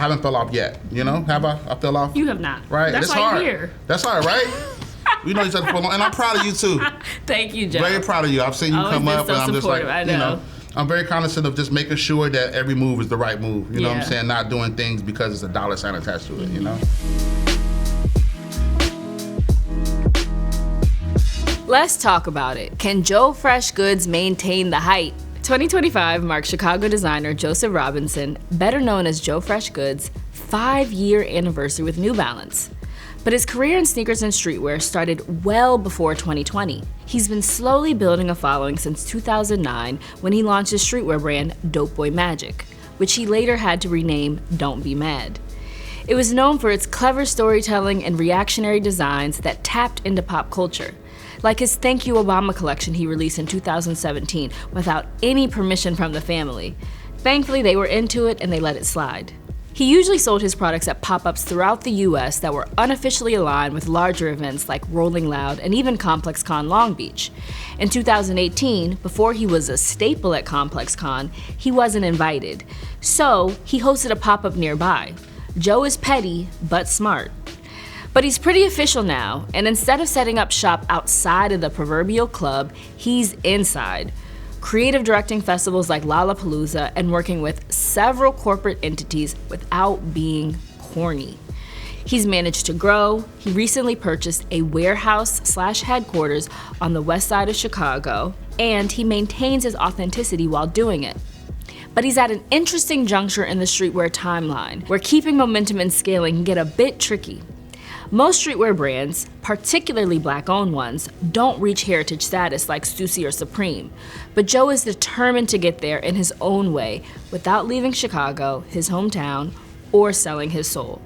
haven't fell off yet. You know, have I fell off? You have not. Right. That's it's why hard. you're here. That's hard, right? We know each other for a long, and I'm proud of you too. Thank you, Joe. Very proud of you. I've seen you Always come been up, so and I'm just like, supportive, I know. you know, I'm very cognizant of just making sure that every move is the right move. You know what I'm Yeah. saying? Not doing things because it's a dollar sign attached to it. You know. Let's talk about it. Can Joe Freshgoods maintain the height? 2025 marks Chicago designer Joseph Robinson, better known as Joe Freshgoods, 5-year anniversary with New Balance. But his career in sneakers and streetwear started well before 2020. He's been slowly building a following since 2009 when he launched his streetwear brand Dope Boy Magic, which he later had to rename Don't Be Mad. It was known for its clever storytelling and reactionary designs that tapped into pop culture, like his Thank You Obama collection he released in 2017 without any permission from the family. Thankfully, they were into it and they let it slide. He usually sold his products at pop-ups throughout the US that were unofficially aligned with larger events like Rolling Loud and even Complex Con Long Beach. In 2018, before he was a staple at Complex Con, he wasn't invited. So he hosted a pop-up nearby. Joe is petty, but smart. But he's pretty official now, and instead of setting up shop outside of the proverbial club, he's inside, creative directing festivals like Lollapalooza and working with several corporate entities without being corny. He's managed to grow. He recently purchased a warehouse/headquarters on the west side of Chicago, and he maintains his authenticity while doing it. But he's at an interesting juncture in the streetwear timeline, where keeping momentum and scaling can get a bit tricky. Most streetwear brands, particularly Black-owned ones, don't reach heritage status like Stussy or Supreme, but Joe is determined to get there in his own way without leaving Chicago, his hometown, or selling his soul.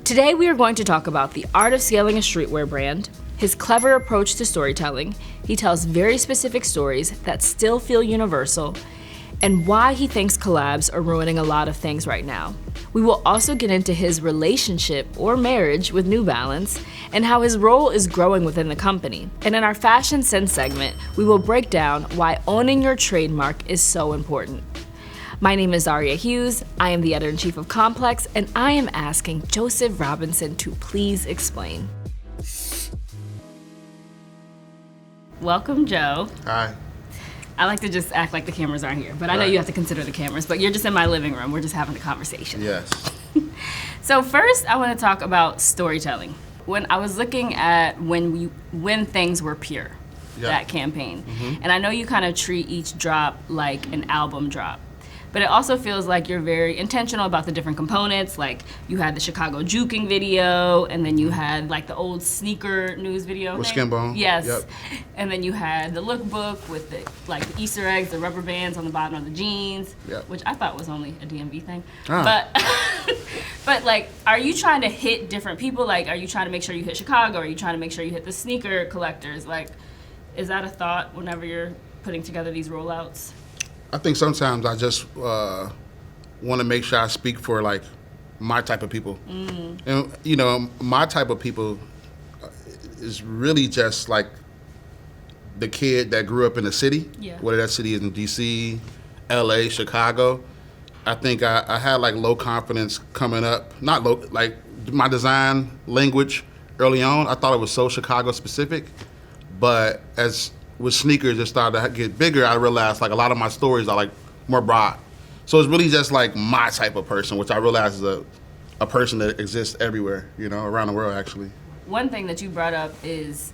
Today we are going to talk about the art of scaling a streetwear brand, his clever approach to storytelling. He tells very specific stories that still feel universal, and why he thinks collabs are ruining a lot of things right now. We will also get into his relationship or marriage with New Balance and how his role is growing within the company. And in our Fashion Sense segment, we will break down why owning your trademark is so important. My name is Aria Hughes. I am the editor-in-chief of Complex, and I am asking Joseph Robinson to please explain. Welcome, Joe. Hi. I like to just act like the cameras aren't here, but I know you have to consider the cameras, but you're just in my living room. We're just having a conversation. Yes. So first, I want to talk about storytelling. When I was looking at when things were pure, that campaign, and I know you kind of treat each drop like an album drop, but it also feels like you're very intentional about the different components. Like you had the Chicago juking video, and then you had like the old sneaker news video. With Skin Bone. Yes. Yep. And then you had the lookbook with the the Easter eggs, the rubber bands on the bottom of the jeans, which I thought was only a DMV thing. But like, are you trying to hit different people? Like, are you trying to make sure you hit Chicago? Are you trying to make sure you hit the sneaker collectors? Like, is that a thought whenever you're putting together these rollouts? I think sometimes I just want to make sure I speak for like my type of people. And you know, my type of people is really just like the kid that grew up in the city, whether that city is in DC, LA, Chicago. I think I had like low confidence coming up, not low, like my design language early on, I thought it was so Chicago specific, but as with sneakers it started to get bigger, I realized like a lot of my stories are like more broad. So it's really just like my type of person, which I realize is a person that exists everywhere, you know, around the world actually. One thing that you brought up is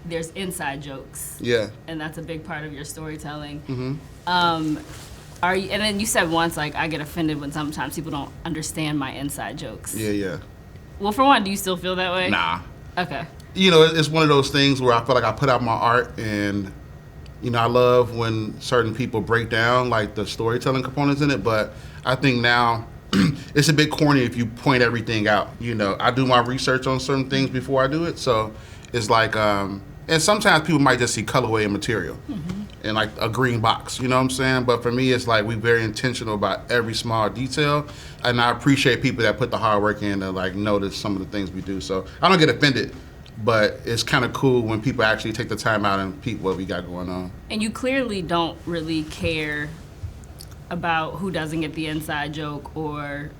there's inside jokes. Yeah. And that's a big part of your storytelling. Mm-hmm. And then you said once, like, I get offended when sometimes people don't understand my inside jokes. Yeah. Well, for one, do you still feel that way? Nah. Okay. You know, it's one of those things where I feel like I put out my art, and you know, I love when certain people break down like the storytelling components in it, but I think now it's a bit corny if you point everything out. You know, I do my research on certain things before I do it, so it's like, and sometimes people might just see colorway and material and like a green box, you know what I'm saying? But for me, it's like we're very intentional about every small detail, and I appreciate people that put the hard work in to like notice some of the things we do. So I don't get offended, but it's kind of cool when people actually take the time out and peep what we got going on. And you clearly don't really care about who doesn't get the inside joke or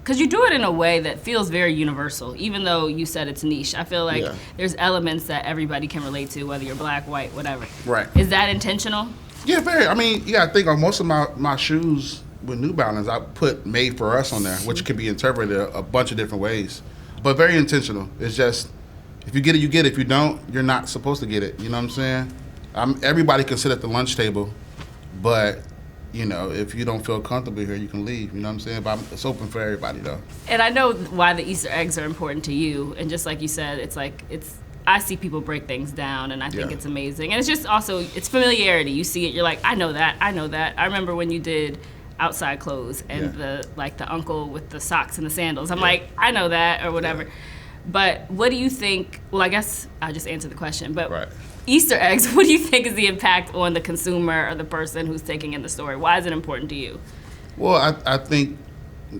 because you do it in a way that feels very universal, even though you said it's niche. I feel like there's elements that everybody can relate to, whether you're black, white, whatever. Right. Is that intentional? Yeah, very. I mean, you got to think on most of my shoes with New Balance, I put made for us on there, which can be interpreted a bunch of different ways, but very intentional. It's just, if you get it, you get it. If you don't, you're not supposed to get it. You know what I'm saying? Everybody can sit at the lunch table, but you know, if you don't feel comfortable here, you can leave. You know what I'm saying? But it's open for everybody, though. And I know why the Easter eggs are important to you. And just like you said, I see people break things down, and I think it's amazing. And it's just also, it's familiarity. You see it, you're like, I know that. I remember when you did outside clothes and the uncle with the socks and the sandals. I'm like, I know that, or whatever. But what do you think? Well, I guess I'll just answer the question. But Easter eggs, what do you think is the impact on the consumer or the person who's taking in the story? Why is it important to you? Well, I think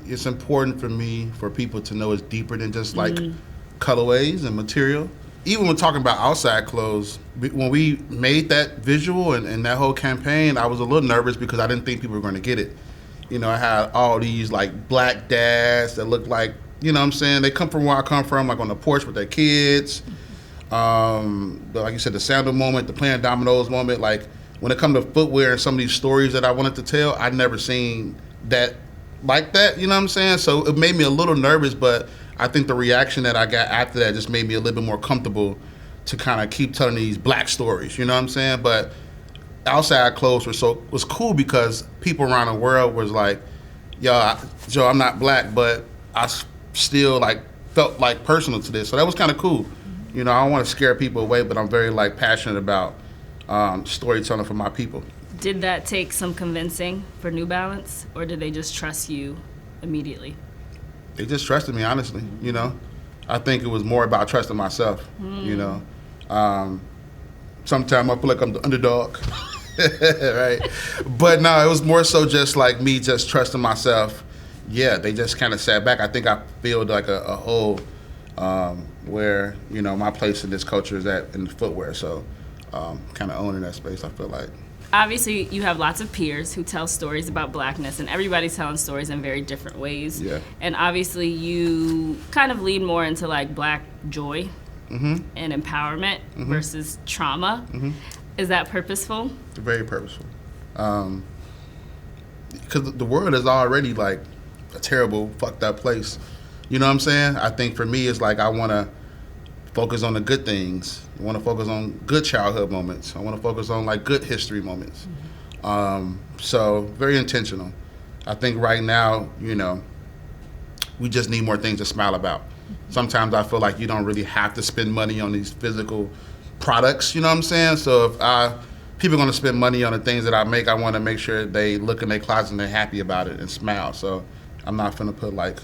it's important for me, for people to know it's deeper than just like colorways and material. Even when talking about outside clothes, when we made that visual and that whole campaign, I was a little nervous because I didn't think people were going to get it. You know, I had all these like black dads that looked like, you know what I'm saying, they come from where I come from, like on the porch with their kids. But like you said, the sandal moment, the playing dominoes moment, like when it comes to footwear and some of these stories that I wanted to tell, I'd never seen that like that, you know what I'm saying? So it made me a little nervous, but I think the reaction that I got after that just made me a little bit more comfortable to kind of keep telling these black stories, you know what I'm saying? But outside clothes was cool because people around the world was like, yo, Joe, I'm not black, but I still like felt like personal to this. So that was kind of cool. You know, I don't want to scare people away, but I'm very like passionate about storytelling for my people. Did that take some convincing for New Balance, or did they just trust you immediately? They just trusted me, honestly. You know, I think it was more about trusting myself. You know, sometimes I feel like I'm the underdog, right? But no, it was more so just like me just trusting myself. Yeah, they just kind of sat back. I think I feel like a whole. Where, you know, my place in this culture is at in footwear. So kind of owning that space, I feel like. Obviously, you have lots of peers who tell stories about blackness, and everybody's telling stories in very different ways. Yeah. And obviously, you kind of lean more into like black joy and empowerment versus trauma. Is that purposeful? Very purposeful. Because the world is already like a terrible, fucked up place. You know what I'm saying? I think for me, it's like I want to focus on the good things. I want to focus on good childhood moments. I want to focus on like good history moments. So very intentional. I think right now, you know, we just need more things to smile about. Sometimes I feel like you don't really have to spend money on these physical products. You know what I'm saying? So if people are going to spend money on the things that I make, I want to make sure they look in their closet and they're happy about it and smile. So I'm not going to put like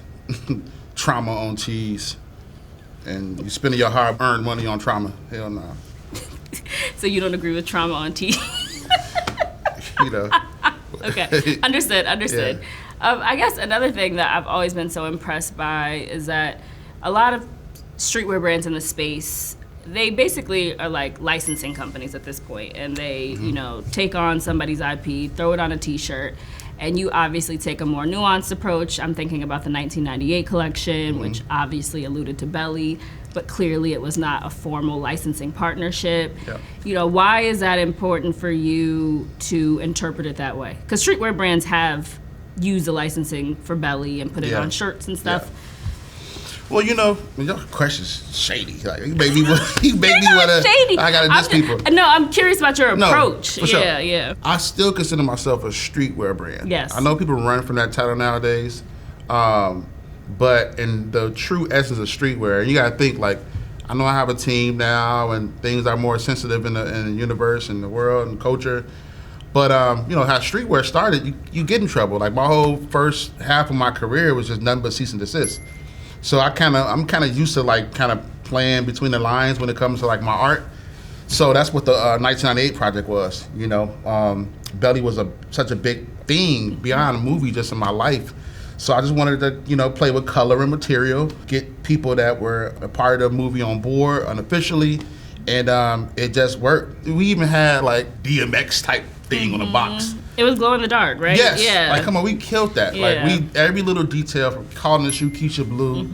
trauma on cheese, and you spending your hard-earned money on trauma. Hell no. So you don't agree with trauma on tea? You know. Okay, understood. Yeah. I guess another thing that I've always been so impressed by is that a lot of streetwear brands in the space, they basically are like licensing companies at this point, and they, you know, take on somebody's IP, throw it on a t-shirt, and you obviously take a more nuanced approach. I'm thinking about the 1998 collection, which obviously alluded to Belly, but clearly it was not a formal licensing partnership. Yep. You know, why is that important for you to interpret it that way? Because streetwear brands have used the licensing for Belly and put it on shirts and stuff. Yeah. Well, you know, your question's shady. Like, you made me want to. I gotta diss people. No, I'm curious about your approach. For sure. Yeah. I still consider myself a streetwear brand. Yes. I know people run from that title nowadays, but in the true essence of streetwear, you gotta think like, I know I have a team now, and things are more sensitive in the universe and the world and culture. But you know how streetwear started, you get in trouble. Like my whole first half of my career was just nothing but cease and desist. So I'm kind of used to like kind of playing between the lines when it comes to like my art. So that's what the 1998 project was. You know, Belly was such a big thing beyond a movie just in my life. So I just wanted to, you know, play with color and material, get people that were a part of the movie on board unofficially, and it just worked. We even had like DMX type thing on the box. It was glow in the dark, right? Yes. Yeah. Like, come on, we killed that. Yeah. Like, every little detail from calling the shoe Keisha Blue,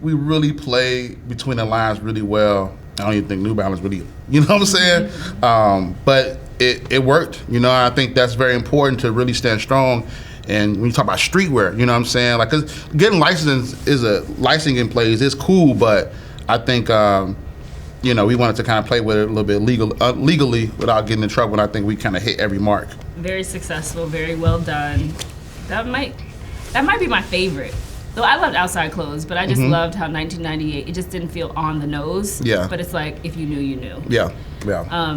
we really played between the lines really well. I don't even think New Balance really, you know what I'm saying? But it worked. You know, I think that's very important to really stand strong. And when you talk about streetwear, you know what I'm saying? Like, 'cause getting licensing plays is cool, but I think, you know, we wanted to kind of play with it a little bit legally without getting in trouble, and I think we kind of hit every mark. Very successful, very well done. That might be my favorite. Though I loved Outside Clothes, but I just loved how 1998, it just didn't feel on the nose. Yeah. But it's like, if you knew, you knew. Yeah, yeah.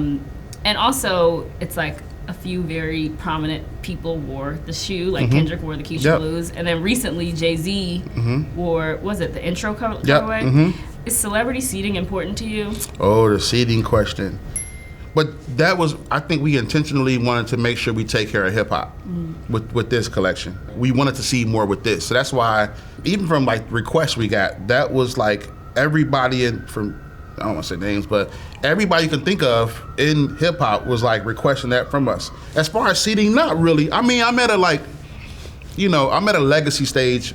And also, it's like a few very prominent people wore the shoe, like Kendrick wore the Keisha Blues, and then recently Jay-Z wore, was it the intro colorway? Is celebrity seating important to you? Oh, the seating question. But that was, I think we intentionally wanted to make sure we take care of hip hop with this collection. We wanted to see more with this. So that's why, even from like requests we got, that was like everybody from, I don't want to say names, but everybody you can think of in hip hop was like requesting that from us. As far as seating, not really. I mean, I'm at a legacy stage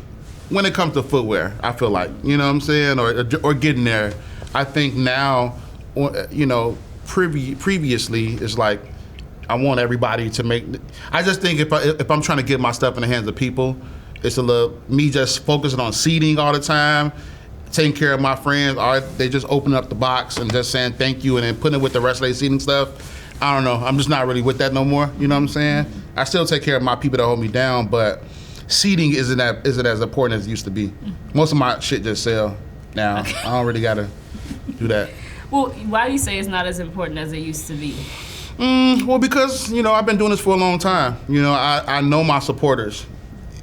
when it comes to footwear, I feel like, you know what I'm saying, or getting there. I think now, you know, previously it's like I want everybody to make. I just think if I'm trying to get my stuff in the hands of people, it's a little me just focusing on seating all the time, taking care of my friends. Or they just open up the box and just saying thank you and then putting it with the rest of their seating stuff. I don't know. I'm just not really with that no more. You know what I'm saying? I still take care of my people that hold me down, but seating isn't as important as it used to be. Most of my shit just sell now. I don't really gotta do that. Well, why do you say it's not as important as it used to be? Well, because, you know, I've been doing this for a long time. You know, I know my supporters.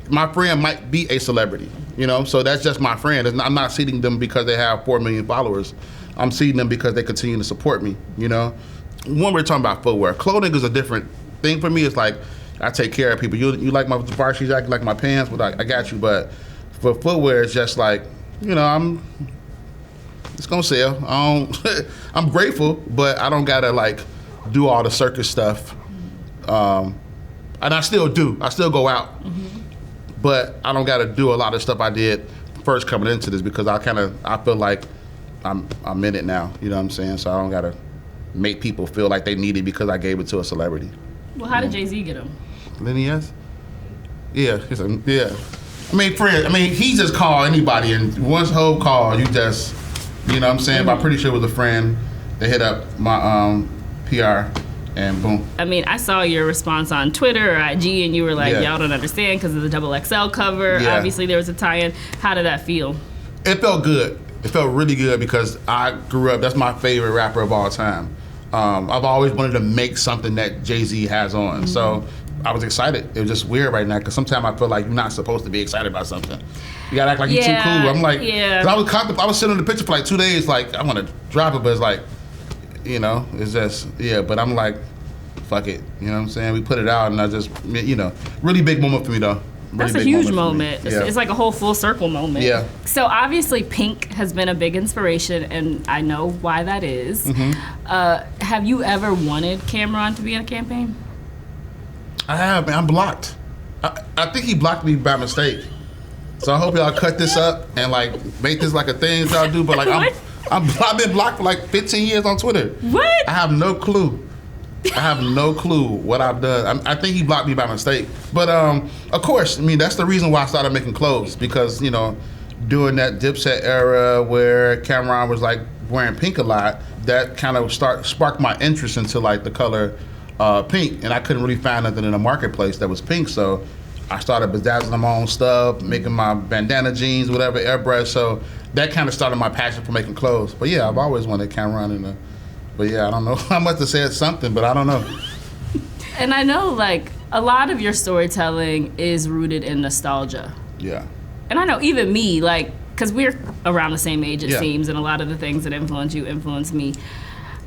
My friend might be a celebrity, you know, so that's just my friend. I'm not seating them because they have 4 million followers. I'm seating them because they continue to support me, you know. When we're talking about footwear, clothing is a different thing for me. It's like, I take care of people. You like my varsity jacket, you like my pants, but I got you. But for footwear, it's just like, you know, it's gonna sell. I'm grateful, but I don't gotta like do all the circus stuff. And I still do. I still go out, but I don't gotta do a lot of stuff I did first coming into this because I feel like I'm in it now. You know what I'm saying? So I don't gotta make people feel like they need it because I gave it to a celebrity. Well, how did Jay-Z get them? Lineas? Yeah. Yeah. I mean, friend. I mean, he just called anybody, and once Hope called, you just, you know what I'm saying? But I'm pretty sure it was a friend that hit up my PR, and boom. I mean, I saw your response on Twitter or IG, and you were like, y'all don't understand because of the XXL cover. Yeah. Obviously, there was a tie-in. How did that feel? It felt good. It felt really good because I grew up, that's my favorite rapper of all time. I've always wanted to make something that Jay-Z has on. So I was excited. It was just weird right now because sometimes I feel like you're not supposed to be excited about something. You gotta act like you're too cool. I'm like, I was sitting in the picture for like 2 days, like, I want to drop it, but it's like, you know, it's just, but I'm like, fuck it. You know what I'm saying? We put it out and I just, you know, really big moment for me though. Really That's a huge moment. It's like a whole full circle moment. Yeah. So obviously pink has been a big inspiration, and I know why that is. Have you ever wanted Cameron to be in a campaign? I have, man. I'm blocked. I think he blocked me by mistake. So I hope y'all cut this up and like make this like a thing y'all do. But like I've been blocked for like 15 years on Twitter. What? I have no clue. I have no clue what I've done. I think he blocked me by mistake. But of course, I mean, that's the reason why I started making clothes, because, you know, during that Dipset era where Cameron was like wearing pink a lot, that kind of sparked my interest into like the color pink, and I couldn't really find nothing in the marketplace that was pink, so I started bedazzling my own stuff, making my bandana jeans, whatever, airbrush, so that kind of started my passion for making clothes. But yeah, I've always wanted Cameron but yeah, I don't know. I must have said something, but I don't know. And I know, like, a lot of your storytelling is rooted in nostalgia. Yeah. And I know even me, like, because we're around the same age, it seems, and a lot of the things that influence you influence me.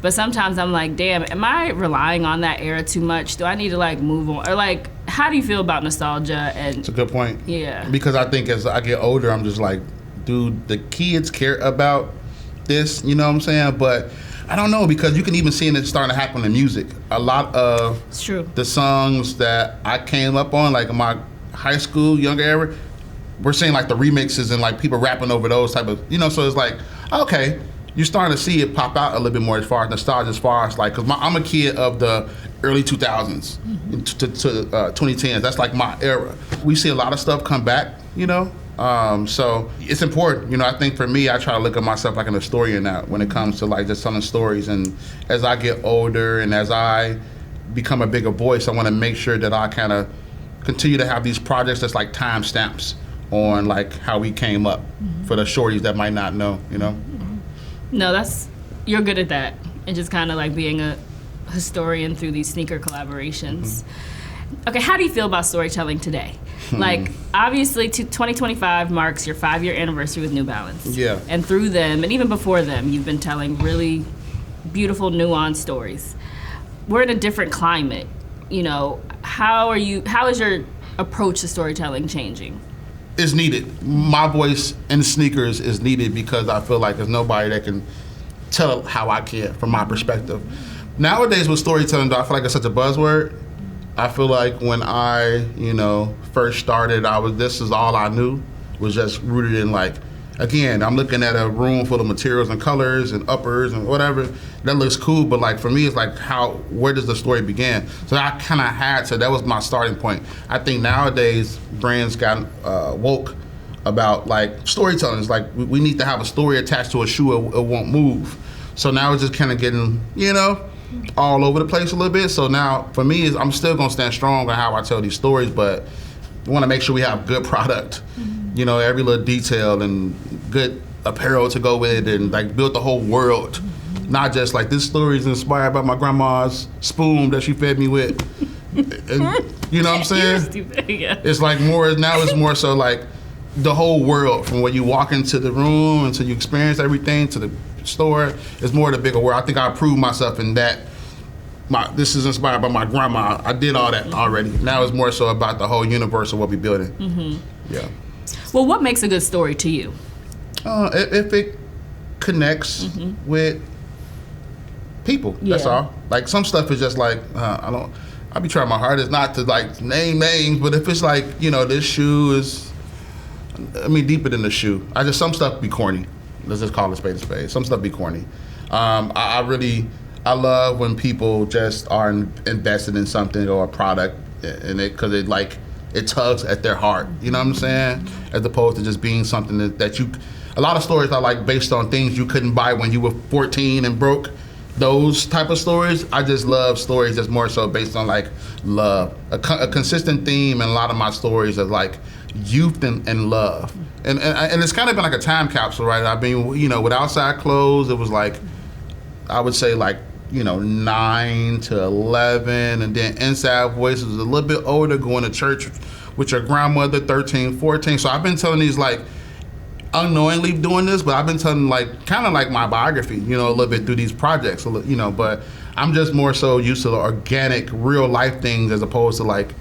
But sometimes I'm like, damn, am I relying on that era too much? Do I need to, like, move on? Or, like, how do you feel about nostalgia? And it's a good point. Yeah. Because I think as I get older, I'm just like, dude, the kids care about this, you know what I'm saying? But I don't know, because you can even see it starting to happen in music. A lot of It's true. the songs that I came up on, like in my high school, younger era, we're seeing like the remixes and like people rapping over those type of, so it's like, okay, you're starting to see it pop out a little bit more as far as nostalgia, as far as like, because I'm a kid of the early 2000s to 2010s. That's like my era. We see a lot of stuff come back, so it's important. I think for me, I try to look at myself like an historian now when it comes to like just telling stories. And as I get older and as I become a bigger voice, I want to make sure that I kind of continue to have these projects that's like time stamps on like how we came up for the shorties that might not know, No, you're good at that. And just kind of like being a historian through these sneaker collaborations. Okay, how do you feel about storytelling today? Like, obviously, 2025 marks your 5-year anniversary with New Balance. Yeah. And through them, and even before them, you've been telling really beautiful, nuanced stories. We're in a different climate. How is your approach to storytelling changing? It's needed. My voice in sneakers is needed because I feel like there's nobody that can tell how I can from my perspective. Nowadays with storytelling, though, I feel like it's such a buzzword. I feel like when I, first started, this is all I knew, was just rooted in like, again, I'm looking at a room full of materials and colors and uppers and whatever. That looks cool, but like for me, it's like where does the story begin? So I kind of had to, that was my starting point. I think nowadays brands got woke about like storytelling. It's like we need to have a story attached to a shoe or it won't move. So now it's just kind of getting, all over the place a little bit. So now for me, I'm still gonna stand strong on how I tell these stories, but we wanna make sure we have good product, every little detail and good apparel to go with it and like build the whole world. Not just like this story is inspired by my grandma's spoon that she fed me with. And, you know what I'm saying? You're stupid, yeah. It's like it's more so like the whole world, from when you walk into the room until you experience everything to the store. It's more the bigger world. I think I proved myself in that. This is inspired by my grandma. I did all that already. Now it's more so about the whole universe of what we're building. Yeah. Well, what makes a good story to you? If it connects with people, that's all. Like some stuff is just like, I'll be trying my hardest not to like name names, but if it's like, this shoe is, deeper than the shoe. Some stuff be corny. Let's just call it a spade. Some stuff be corny. I love when people just are invested in something or a product, and because it tugs at their heart. You know what I'm saying? As opposed to just being something that you. A lot of stories are like based on things you couldn't buy when you were 14 and broke. Those type of stories. I just love stories that's more so based on like love. A consistent theme in a lot of my stories is like youth and love. And it's kind of been like a time capsule, right? I've been, with Outside Clothes, it was like, I would say like, 9 to 11, and then Inside Voices was a little bit older, going to church with your grandmother, 13, 14. So I've been telling these like, unknowingly doing this, but I've been telling like, kind of like my biography, a little bit through these projects, but I'm just more so used to the organic, real life things as opposed to like,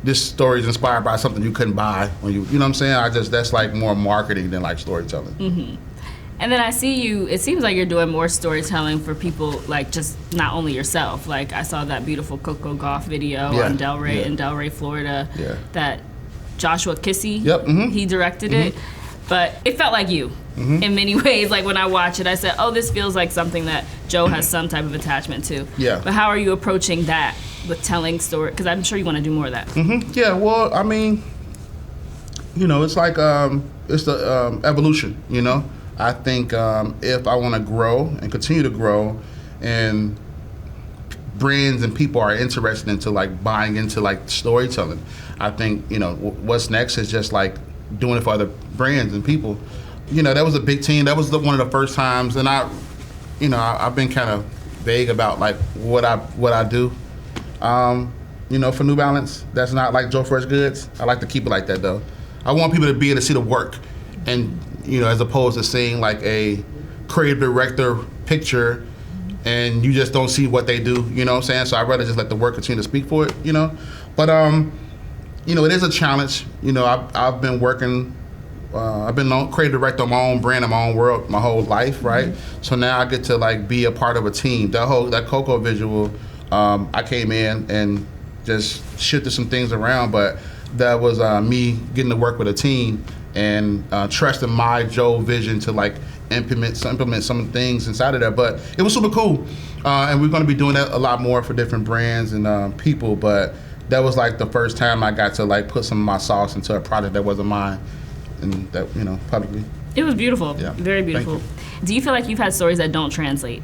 this story is inspired by something you couldn't buy when you know what I'm saying? That's like more marketing than like storytelling. And then I see it seems like you're doing more storytelling for people, like just not only yourself. Like I saw that beautiful Coco Gauff video on Delray in Delray, Florida, that Joshua Kissy, he directed it. But it felt like you in many ways. Like when I watch it, I said, oh, this feels like something that Joe has some type of attachment to. Yeah. But how are you approaching that with telling story? Because I'm sure you want to do more of that. Yeah, well, it's like, it's the evolution, I think if I want to grow and continue to grow and brands and people are interested into like buying into like storytelling, I think, what's next is just like doing it for other brands and people. That was a big team. That was one of the first times, and I've been kind of vague about like what I do. For New Balance, that's not like Joe Freshgoods. I like to keep it like that though. I want people to be able to see the work, and as opposed to seeing like a creative director picture, and you just don't see what they do. You know what I'm saying? So I'd rather just let the work continue to speak for it. But it is a challenge. I've been working I've been creative director of my own brand and my own world my whole life, right? So now I get to like be a part of a team. That Coco visual, I came in and just shifted some things around, but that was me getting to work with a team and trusting my Joe vision to like implement some things inside of that. But it was super cool, and we're going to be doing that a lot more for different brands and people. But that was like the first time I got to like put some of my sauce into a project that wasn't mine, and that publicly. It was beautiful, Yeah. very beautiful. Do you feel like you've had stories that don't translate?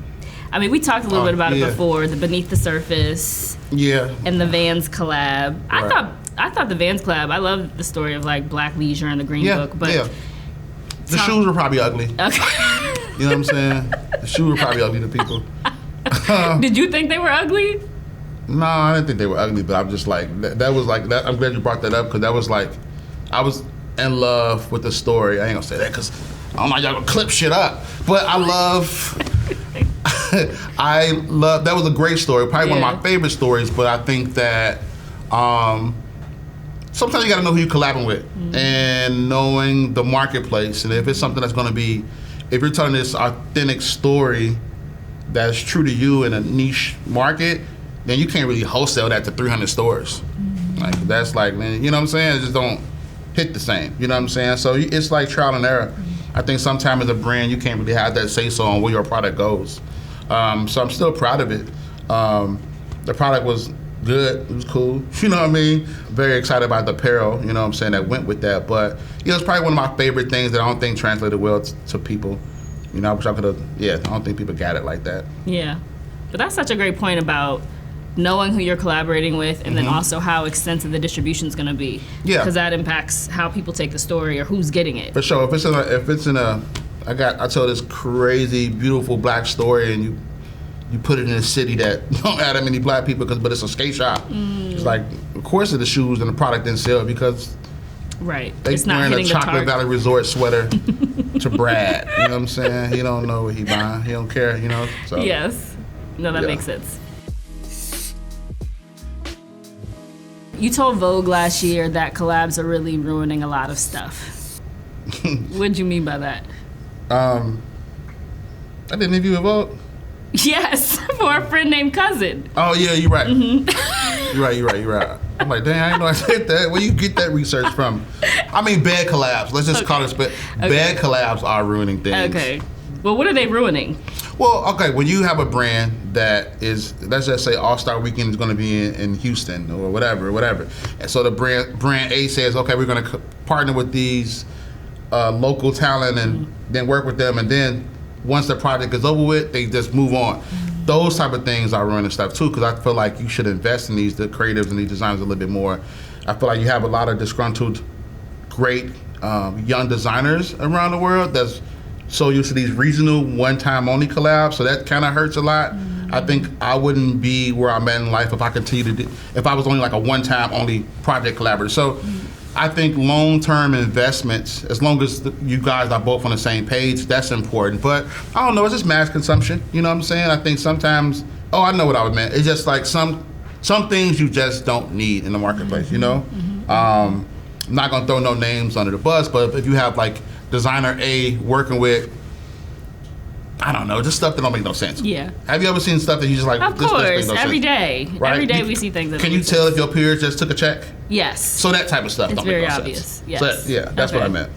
I mean, we talked a little bit about it before, the Beneath the Surface, and the Vans collab. Right. I thought the Vans collab. I love the story of like Black Leisure and the Green Book, but the shoes were probably ugly. Okay. You know what I'm saying? The shoes were probably ugly to people. Did you think they were ugly? No, I didn't think they were ugly, but I'm just like that was like that. I'm glad you brought that up because that was like I was in love with the story. I ain't gonna say that because I don't know y'all gonna clip shit up, but I love that was a great story, probably one of my favorite stories. But I think that sometimes you gotta know who you're collabing with and knowing the marketplace, and if it's something that's gonna be, if you're telling this authentic story that's true to you in a niche market, then you can't really wholesale that to 300 stores. Like that's like, man, you know what I'm saying? It just don't hit the same. You know what I'm saying? So it's like trial and error. I think sometimes as a brand, you can't really have that say-so on where your product goes. So I'm still proud of it. The product was good. It was cool. You know what I mean? Very excited about the apparel, you know what I'm saying, that went with that. But it's probably one of my favorite things that I don't think translated well to people. You know, I wish I could have, I don't think people got it like that. Yeah. But that's such a great point about knowing who you're collaborating with and then also how extensive the distribution is going to be. Yeah. Because that impacts how people take the story or who's getting it. For sure. If it's in a I tell this crazy, beautiful black story and you put it in a city that don't have that many black people, but it's a skate shop. It's like, of course, the shoes and the product didn't sell because they it's not wearing hitting a Chocolate Valley Resort sweater to Brad. You know what I'm saying? He don't know what he buying. He don't care. You know. So, yes. No, that makes sense. You told Vogue last year that collabs are really ruining a lot of stuff. What'd you mean by that? I did an interview with Vogue. Yes, for a friend named Cousin. Oh yeah, you're right. You're right. I'm like, dang, I didn't know I said that. Where you get that research from? I mean, bad collabs. Let's just call it bad collabs are ruining things. Okay. Well, what are they ruining? Well, okay, when you have a brand that is, let's just say All-Star Weekend is going to be in Houston or whatever. And so the brand A says, okay, we're going to partner with these local talent and then work with them, and then once the project is over with, they just move on. Those type of things are ruining stuff too, because I feel like you should invest in the creatives and these designers a little bit more. I feel like you have a lot of disgruntled, great young designers around the world that's so used to these regional one-time only collabs, so that kind of hurts a lot. I think I wouldn't be where I'm at in life if I continue to if I was only like a one-time only project collaborator. So I think long-term investments, as long as you guys are both on the same page, that's important. But I don't know, it's just mass consumption. You know what I'm saying? I think sometimes, I know what I would mean. It's just like some things you just don't need in the marketplace, you know? I'm not gonna throw no names under the bus, but if you have like designer A working with, I don't know, just stuff that don't make no sense. Yeah. Have you ever seen stuff that you just like, of this course, doesn't make no every sense? day. Right? Every day we see things that can you make tell sense. if your peers just took a check? Yes. So that type of stuff it's don't very make no obvious. sense. Yes. So that's what I meant.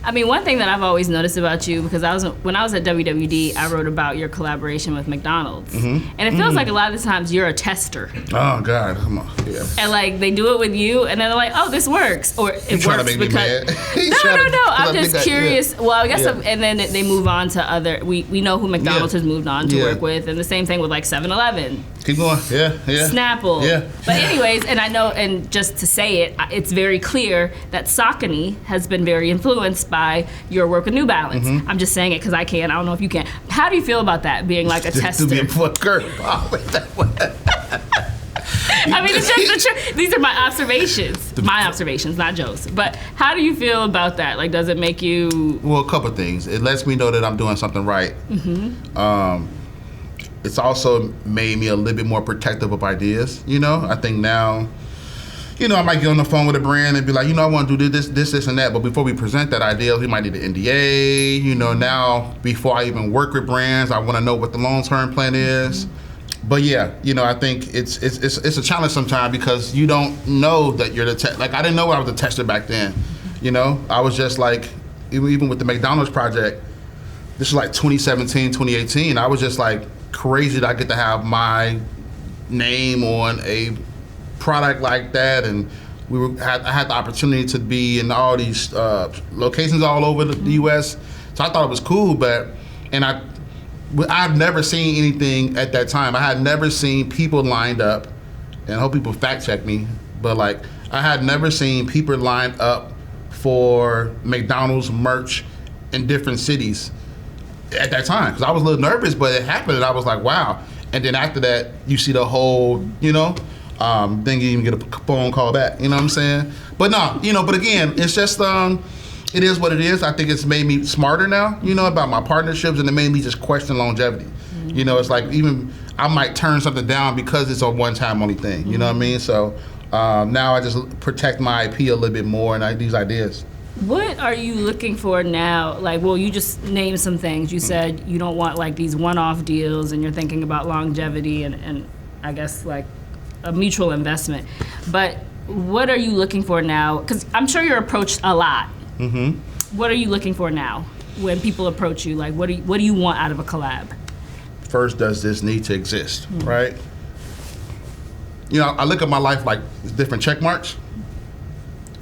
I mean, one thing that I've always noticed about you, because when I was at WWD, I wrote about your collaboration with McDonald's. And it feels like a lot of the times you're a tester. Oh, God. Come on. Yeah. And like, they do it with you, and then they're like, oh, this works. Or it works trying to make because... me mad. No. I'm just curious. Well, I guess, and then they move on to other... We know who McDonald's has moved on to work with, and the same thing with like 7-Eleven. Keep going. Yeah. Snapple. Yeah. But anyways, and I know, and just to say it, it's very clear that Saucony has been very influenced by your work with New Balance. I'm just saying it because I can. I don't know if you can. How do you feel about that, being like a tester? To be a curveball with that one. I mean, it's just the truth. These are my observations. My observations, not Joe's. But how do you feel about that? Like, does it make you... Well, a couple things. It lets me know that I'm doing something right. It's also made me a little bit more protective of ideas. You know, I think now I might get on the phone with a brand and be like, I want to do this, and that. But before we present that idea, we might need an NDA. Now before I even work with brands, I want to know what the long-term plan is. But yeah, I think it's a challenge sometimes because you don't know that you're the like I didn't know I was a tester back then. I was just like, even with the McDonald's project, this was like 2017, 2018. I was just like crazy that I get to have my name on a product like that, and I had the opportunity to be in all these locations all over the U.S. So I thought it was cool, I've never seen anything at that time. I had never seen people lined up, and I hope people fact check me, but like I had never seen people lined up for McDonald's merch in different cities at that time, because I was a little nervous, but it happened, and I was like, wow. And then after that, you see the whole, then you even get a phone call back, you know what I'm saying? But no, but again, it's just, it is what it is. I think it's made me smarter now, about my partnerships, and it made me just question longevity. It's like even I might turn something down because it's a one-time only thing, you know what I mean? So now I just protect my IP a little bit more and these ideas. What are you looking for now? Like, well, you just named some things. You said you don't want like these one-off deals, and you're thinking about longevity and I guess like a mutual investment. But what are you looking for now? Because I'm sure you're approached a lot. What are you looking for now when people approach you? Like, what do you want out of a collab? First, does this need to exist, right? I look at my life like different check marks.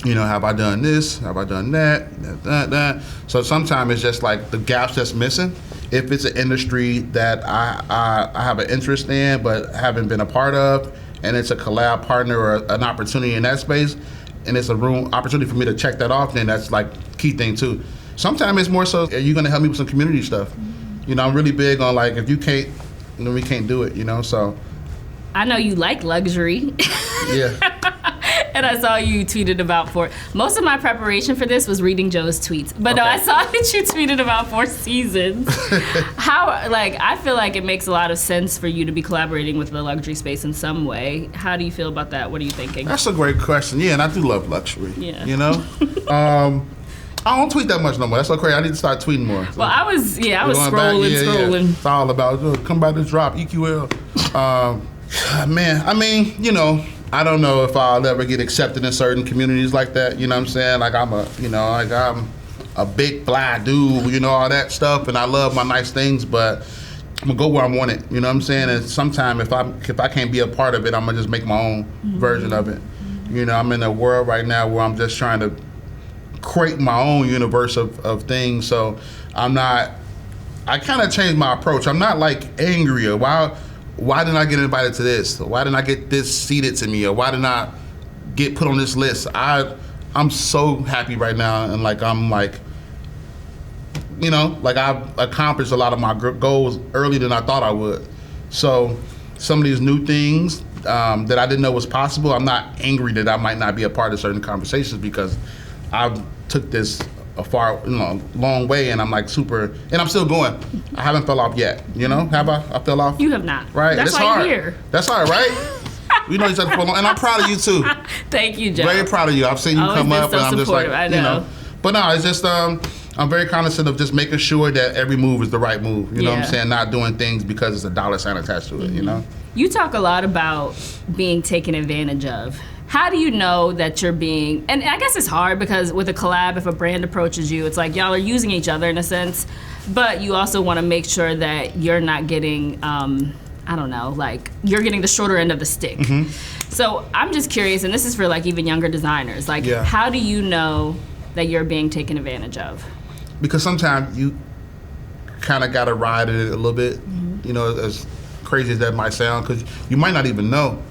Have I done this? Have I done that? So sometimes it's just like the gaps that's missing. If it's an industry that I have an interest in but haven't been a part of, and it's a collab partner or an opportunity in that space, and it's a opportunity for me to check that off, then that's like key thing too. Sometimes it's more so, are you gonna help me with some community stuff? I'm really big on like, if you can't, then we can't do it, so. I know you like luxury. Yeah. And I saw you tweeted about most of my preparation for this was reading Joe's tweets. But no, I saw that you tweeted about 4 Seasons. I feel like it makes a lot of sense for you to be collaborating with the luxury space in some way. How do you feel about that? What are you thinking? That's a great question. Yeah, and I do love luxury. Yeah. I don't tweet that much no more. That's so crazy. I need to start tweeting more. So well, I was scrolling. Yeah. It's all about, come by this drop, EQL. Man, I don't know if I'll ever get accepted in certain communities like that. You know what I'm saying? Like I'm a big fly dude, all that stuff, and I love my nice things, but I'm gonna go where I want it. You know what I'm saying? And sometimes if I can't be a part of it, I'm gonna just make my own version of it. I'm in a world right now where I'm just trying to create my own universe of things. So I kind of changed my approach. I'm not like angry or why didn't I get invited to this? Or why didn't I get this seated to me? Or why didn't I get put on this list? I'm so happy right now, and I've accomplished a lot of my goals earlier than I thought I would. So some of these new things that I didn't know was possible, I'm not angry that I might not be a part of certain conversations, because I took this a long way, and I'm like super, and I'm still going. I haven't fell off yet, Have I fell off? You have not. Right? That's it's why hard. You're here. That's hard, right? We know each other for a long, and I'm proud of you too. Thank you, Joe. Very proud of you. I've seen you come up, so and I'm just like, I know. But no, it's just I'm very cognizant of just making sure that every move is the right move. You know what I'm saying? Not doing things because it's a dollar sign attached to it. You talk a lot about being taken advantage of. How do you know that you're being, and I guess it's hard because with a collab, if a brand approaches you, it's like y'all are using each other in a sense, but you also want to make sure that you're not getting, you're getting the shorter end of the stick. So I'm just curious, and this is for like even younger designers, how do you know that you're being taken advantage of? Because sometimes you kind of got to ride it a little bit, as crazy as that might sound, because you might not even know.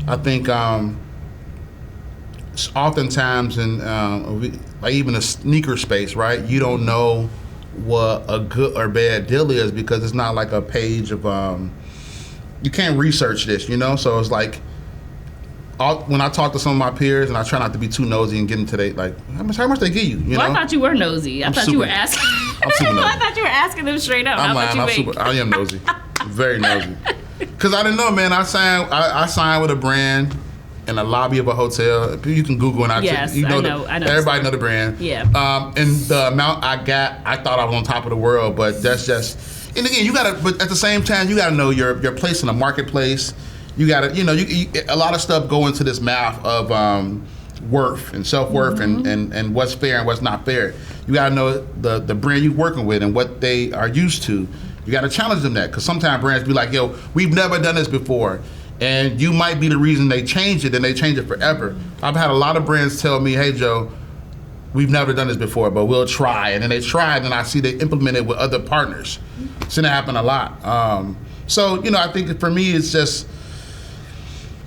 I think, oftentimes in even a sneaker space, right? You don't know what a good or bad deal is because it's not like a page of you can't research this, So it's like when I talk to some of my peers, and I try not to be too nosy and get into how much they give you, Well, I thought you were nosy. I thought you were asking. I'm super nosy. I thought you were asking them straight up. I am nosy, very nosy. Because I didn't know, man. I signed with a brand. in a lobby of a hotel. You can Google and Yes, you know, I know. Everybody know the brand. Yeah. And the amount I got, I thought I was on top of the world, but that's just. And again, but at the same time, you gotta know your place in the marketplace. You gotta, a lot of stuff go into this math of worth and self-worth and what's fair and what's not fair. You gotta know the brand you're working with and what they are used to. You gotta challenge them that, because sometimes brands be like, yo, we've never done this before. And you might be the reason they change it, and they change it forever. I've had a lot of brands tell me, hey, Joe, we've never done this before, but we'll try. And then they try, and then I see they implement it with other partners. So that happen a lot. So, I think for me, it's just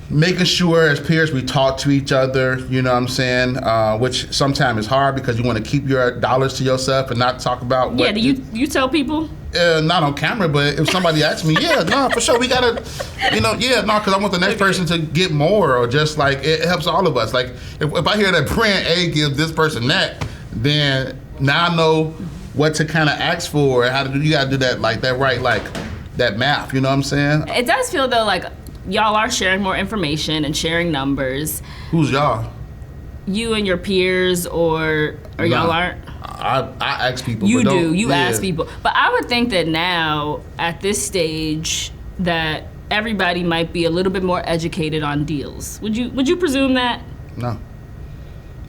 making sure as peers we talk to each other, you know what I'm saying? Which sometimes is hard because you want to keep your dollars to yourself and not talk about what... Yeah, do you tell people? Not on camera, but if somebody asks me, for sure, we gotta, because I want the next person to get more, or just like, it helps all of us. Like, if I hear that brand A gives this person that, then now I know what to kind of ask for, how to do, you gotta do that, like, that right, like, that math, you know what I'm saying? It does feel, though, like y'all are sharing more information and sharing numbers. Who's y'all? You and your peers, or y'all aren't? I ask people. You do. You ask people. But I would think that now, at this stage, that everybody might be a little bit more educated on deals. Would you presume that? No.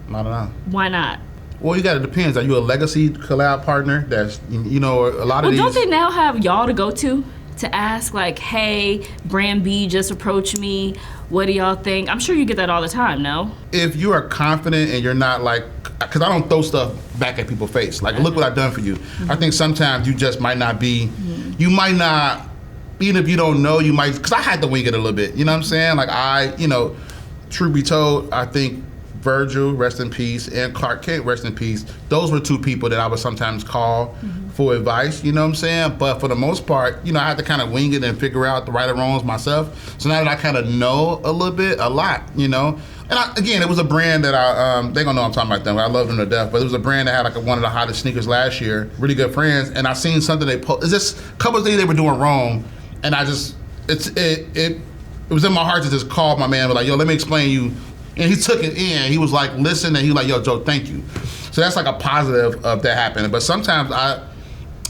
Not at all. Why not? Well, you got to depends. Are you a legacy collab partner? That's, a lot of these. Well, don't they now have y'all to go to ask, like, hey, brand B just approached me. What do y'all think? I'm sure you get that all the time, no? If you are confident and you're not like, because I don't throw stuff back at people's face. Like, look what I've done for you. I think sometimes you just might not be, you might not, even if you don't know, you might, because I had to wing it a little bit. You know what I'm saying? Like, truth be told, I think Virgil, rest in peace, and Clark Kent, rest in peace, those were two people that I would sometimes call for advice, you know what I'm saying? But for the most part, I had to kind of wing it and figure out the right or wrongs myself. So now that I kind of know a lot, And again, it was a brand that they gonna know I'm talking about them. I love them to death, but it was a brand that had like one of the hottest sneakers last year, really good friends, and I seen something they posted. It's just a couple of things they were doing wrong, and I just, it was in my heart to just call my man, like, yo, let me explain you. And he took it in. He was like, listen, and he was like, yo, Joe, thank you. So that's like a positive of that happening. But sometimes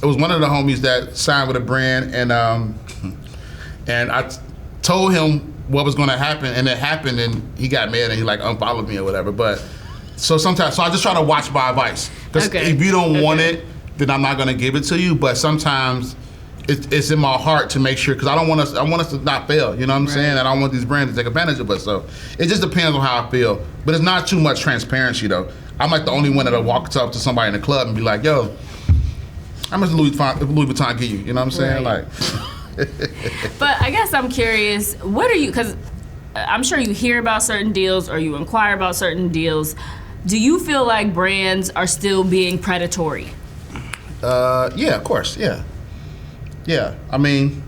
it was one of the homies that signed with a brand, and I told him what was going to happen, and it happened, and he got mad, and he like unfollowed me or whatever. But so I just try to watch my advice, because if you don't want it, then I'm not going to give it to you. But sometimes it's in my heart to make sure, because I want us to not fail, you know what I'm saying? And I don't want these brands to take advantage of us. So it just depends on how I feel. But it's not too much transparency though. I'm like the only one that'll walk up to somebody in the club and be like, yo, how much Louis Vuitton give you? You know what I'm saying? Right. Like. But I guess I'm curious, because I'm sure you hear about certain deals or you inquire about certain deals. Do you feel like brands are still being predatory? Yeah, of course, yeah. Yeah, I mean,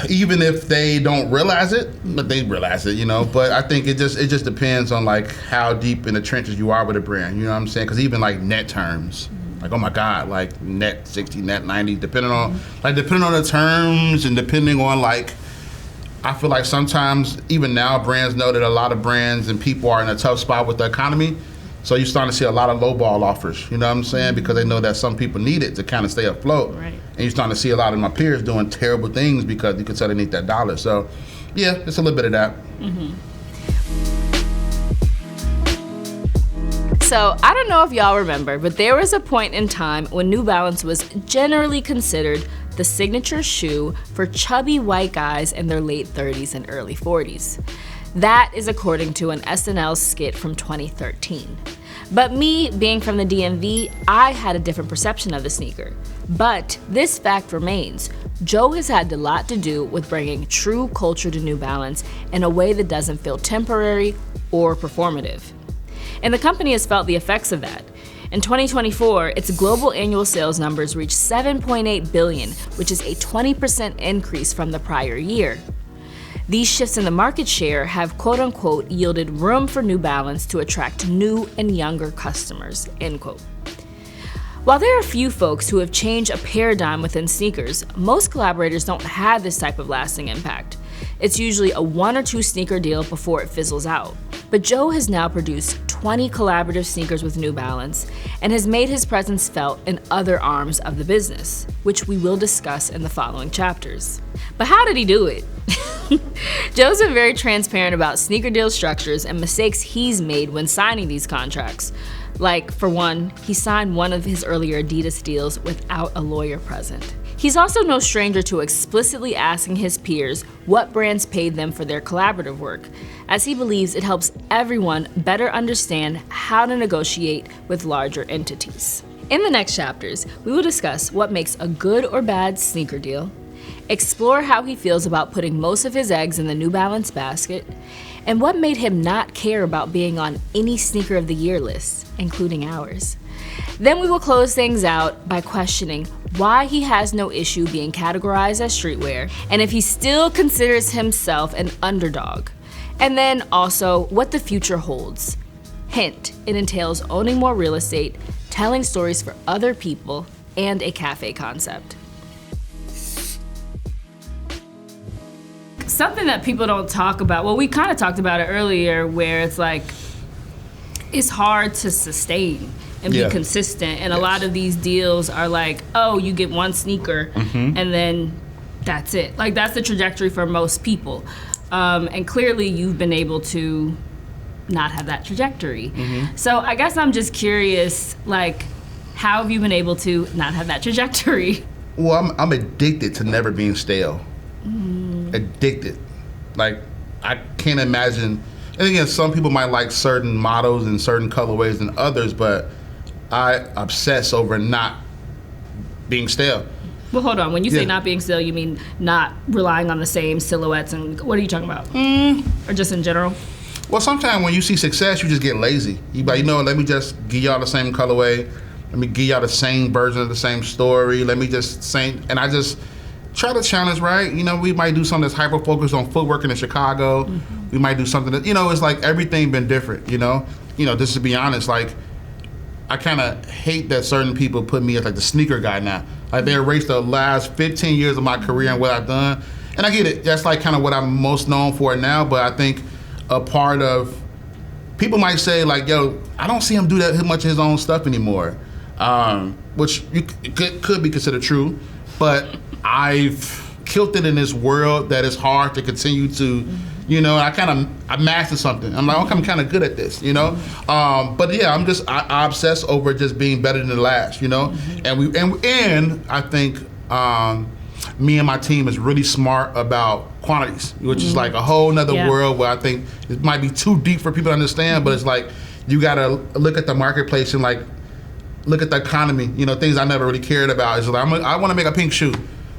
even if they don't realize it, but they realize it, But I think it just depends on like how deep in the trenches you are with a brand. You know what I'm saying? Because even like net terms, like, oh my God, like net 60, net 90, depending on the terms, and depending on like, I feel like sometimes even now brands know that a lot of brands and people are in a tough spot with the economy. So you're starting to see a lot of lowball offers, you know what I'm saying? Because they know that some people need it to kind of stay afloat. Right. And you're starting to see a lot of my peers doing terrible things because you can tell they need that dollar. So yeah, it's a little bit of that. So I don't know if y'all remember, but there was a point in time when New Balance was generally considered the signature shoe for chubby white guys in their late 30s and early 40s. That is according to an SNL skit from 2013. But me, being from the DMV, I had a different perception of the sneaker. But this fact remains. Joe has had a lot to do with bringing true culture to New Balance in a way that doesn't feel temporary or performative. And the company has felt the effects of that. In 2024, its global annual sales numbers reached $7.8 billion, which is a 20% increase from the prior year. These shifts in the market share have quote-unquote yielded room for New Balance to attract new and younger customers, end quote. While there are a few folks who have changed a paradigm within sneakers, most collaborators don't have this type of lasting impact. It's usually a 1 or 2 sneaker deal before it fizzles out. But Joe has now produced 20 collaborative sneakers with New Balance and has made his presence felt in other arms of the business, which we will discuss in the following chapters. But how did he do it? Joe's been very transparent about sneaker deal structures and mistakes he's made when signing these contracts. Like, for one, he signed one of his earlier Adidas deals without a lawyer present. He's also no stranger to explicitly asking his peers what brands paid them for their collaborative work, as he believes it helps everyone better understand how to negotiate with larger entities. In the next chapters, we will discuss what makes a good or bad sneaker deal, explore how he feels about putting most of his eggs in the New Balance basket, and what made him not care about being on any Sneaker of the Year list, including ours. Then we will close things out by questioning why he has no issue being categorized as streetwear, and if he still considers himself an underdog. And then also what the future holds. Hint, it entails owning more real estate, telling stories for other people, and a cafe concept. Something that people don't talk about, well, we kind of talked about it earlier, where it's like, it's hard to sustain and be consistent. And a lot of these deals are like, oh, you get one sneaker and then that's it. Like, that's the trajectory for most people. And clearly you've been able to not have that trajectory. So I guess I'm just curious, like, how have you been able to not have that trajectory? Well, I'm addicted to never being stale. Addicted. Like, I can't imagine. And again, some people might like certain models and certain colorways than others, but I obsess over not being stale. Well, hold on. When you say not being stale, you mean not relying on the same silhouettes, and what are you talking about? Or just in general? Well, sometimes when you see success, you just get lazy. You like, let me just give y'all the same colorway. Let me give y'all the same version of the same story. Let me just say, and I just try to challenge, right? We might do something that's hyper-focused on footwork in Chicago. We might do something that, it's like everything been different, just to be honest, like, I kind of hate that certain people put me as like the sneaker guy now. Like, they erased the last 15 years of my career and what I've done. And I get it, that's like kind of what I'm most known for now, but I think a part of, people might say like, yo, I don't see him do that much of his own stuff anymore, which could be considered true, but I've killed it in this world that it's hard to continue to, I mastered something. I'm like, okay, I'm kind of good at this, But yeah, I obsess over just being better than the last, And I think me and my team is really smart about quantities, which is like a whole nother world where I think it might be too deep for people to understand, but it's like, you gotta look at the marketplace and like, look at the economy, things I never really cared about. It's like, I wanna make a pink shoe.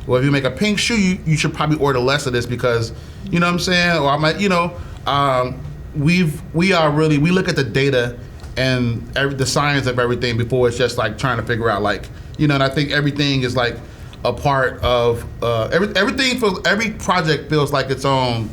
Well, if you make a pink shoe, you should probably order less of this because, you know what I'm saying? Or I might, we look at the data and the science of everything before it's just like trying to figure out like, and I think everything is like a part of, every project feels like its own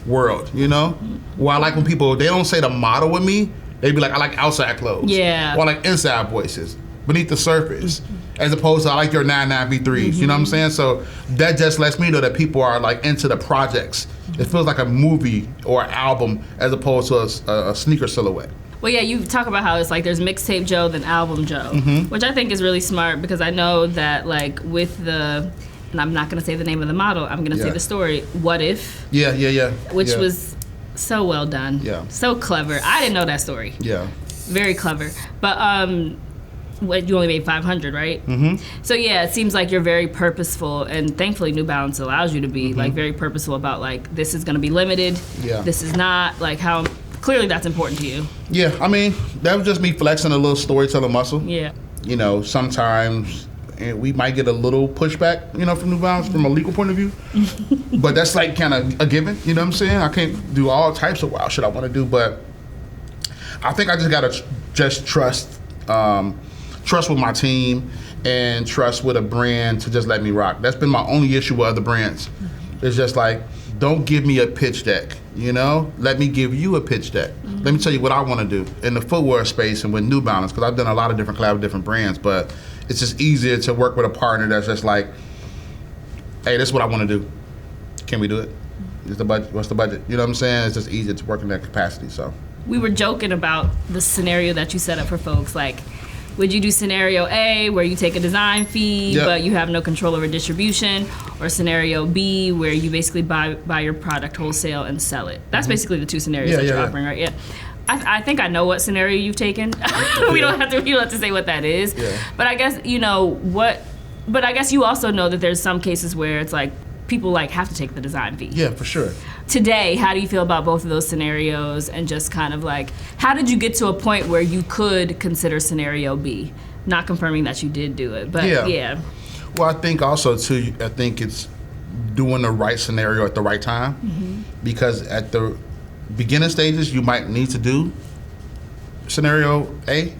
world, Well, I like when people, they don't say the motto with me, they be like, I like outside clothes. Yeah. Or I like inside voices, beneath the surface. As opposed to I like your 99V3s, you know what I'm saying? So that just lets me know that people are like into the projects. It feels like a movie or an album as opposed to a sneaker silhouette. Well, yeah, you talk about how it's like there's mixtape Joe, then album Joe, which I think is really smart because I know that like with the, and I'm not gonna say the name of the model, I'm gonna say the story, What If? Yeah. Which was so well done. Yeah. So clever. I didn't know that story. Yeah. Very clever. But you only made 500, right? So yeah, it seems like you're very purposeful, and thankfully New Balance allows you to be like very purposeful about like, this is gonna be limited, this is not, like how, clearly that's important to you. Yeah, I mean, that was just me flexing a little storytelling muscle. Yeah. Sometimes we might get a little pushback, from New Balance from a legal point of view, but that's like kind of a given, you know what I'm saying? I can't do all types of wild shit I wanna do, but I think I just gotta trust with my team and trust with a brand to just let me rock. That's been my only issue with other brands. It's just like, don't give me a pitch deck, Let me give you a pitch deck. Let me tell you what I want to do in the footwear space and with New Balance, because I've done a lot of different collabs with different brands, but it's just easier to work with a partner that's just like, hey, this is what I want to do. Can we do it? Is the budget? What's the budget? You know what I'm saying? It's just easier to work in that capacity. So we were joking about the scenario that you set up for folks. Like, would you do scenario A, where you take a design fee, but you have no control over distribution, or scenario B, where you basically buy your product wholesale and sell it? That's basically the two scenarios that you're offering, right? Yeah. I think I know what scenario you've taken. We don't have to say what that is. Yeah. But I guess But I guess you also know that there's some cases where it's like people like have to take the design fee. Yeah, for sure. Today, how do you feel about both of those scenarios, and just kind of like, how did you get to a point where you could consider scenario B? Not confirming that you did do it, but yeah. Well, I think also too, I think it's doing the right scenario at the right time, because at the beginning stages, you might need to do scenario A,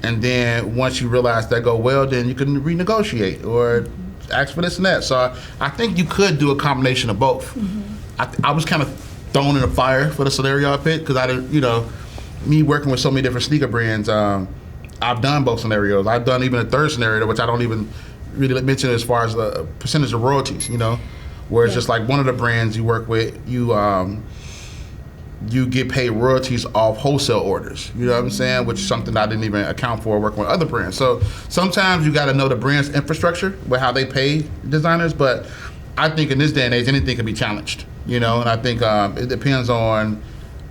and then once you realize that go well, then you can renegotiate or ask for this and that. So I think you could do a combination of both. I was kind of thrown in the fire for the scenario I picked, because I didn't, me working with so many different sneaker brands, I've done both scenarios. I've done even a third scenario, which I don't even really mention as far as the percentage of royalties, where it's just like one of the brands you work with, you get paid royalties off wholesale orders, you know what I'm saying? Which is something I didn't even account for working with other brands. So sometimes you got to know the brand's infrastructure with how they pay designers, but I think in this day and age, anything can be challenged, and I think it depends on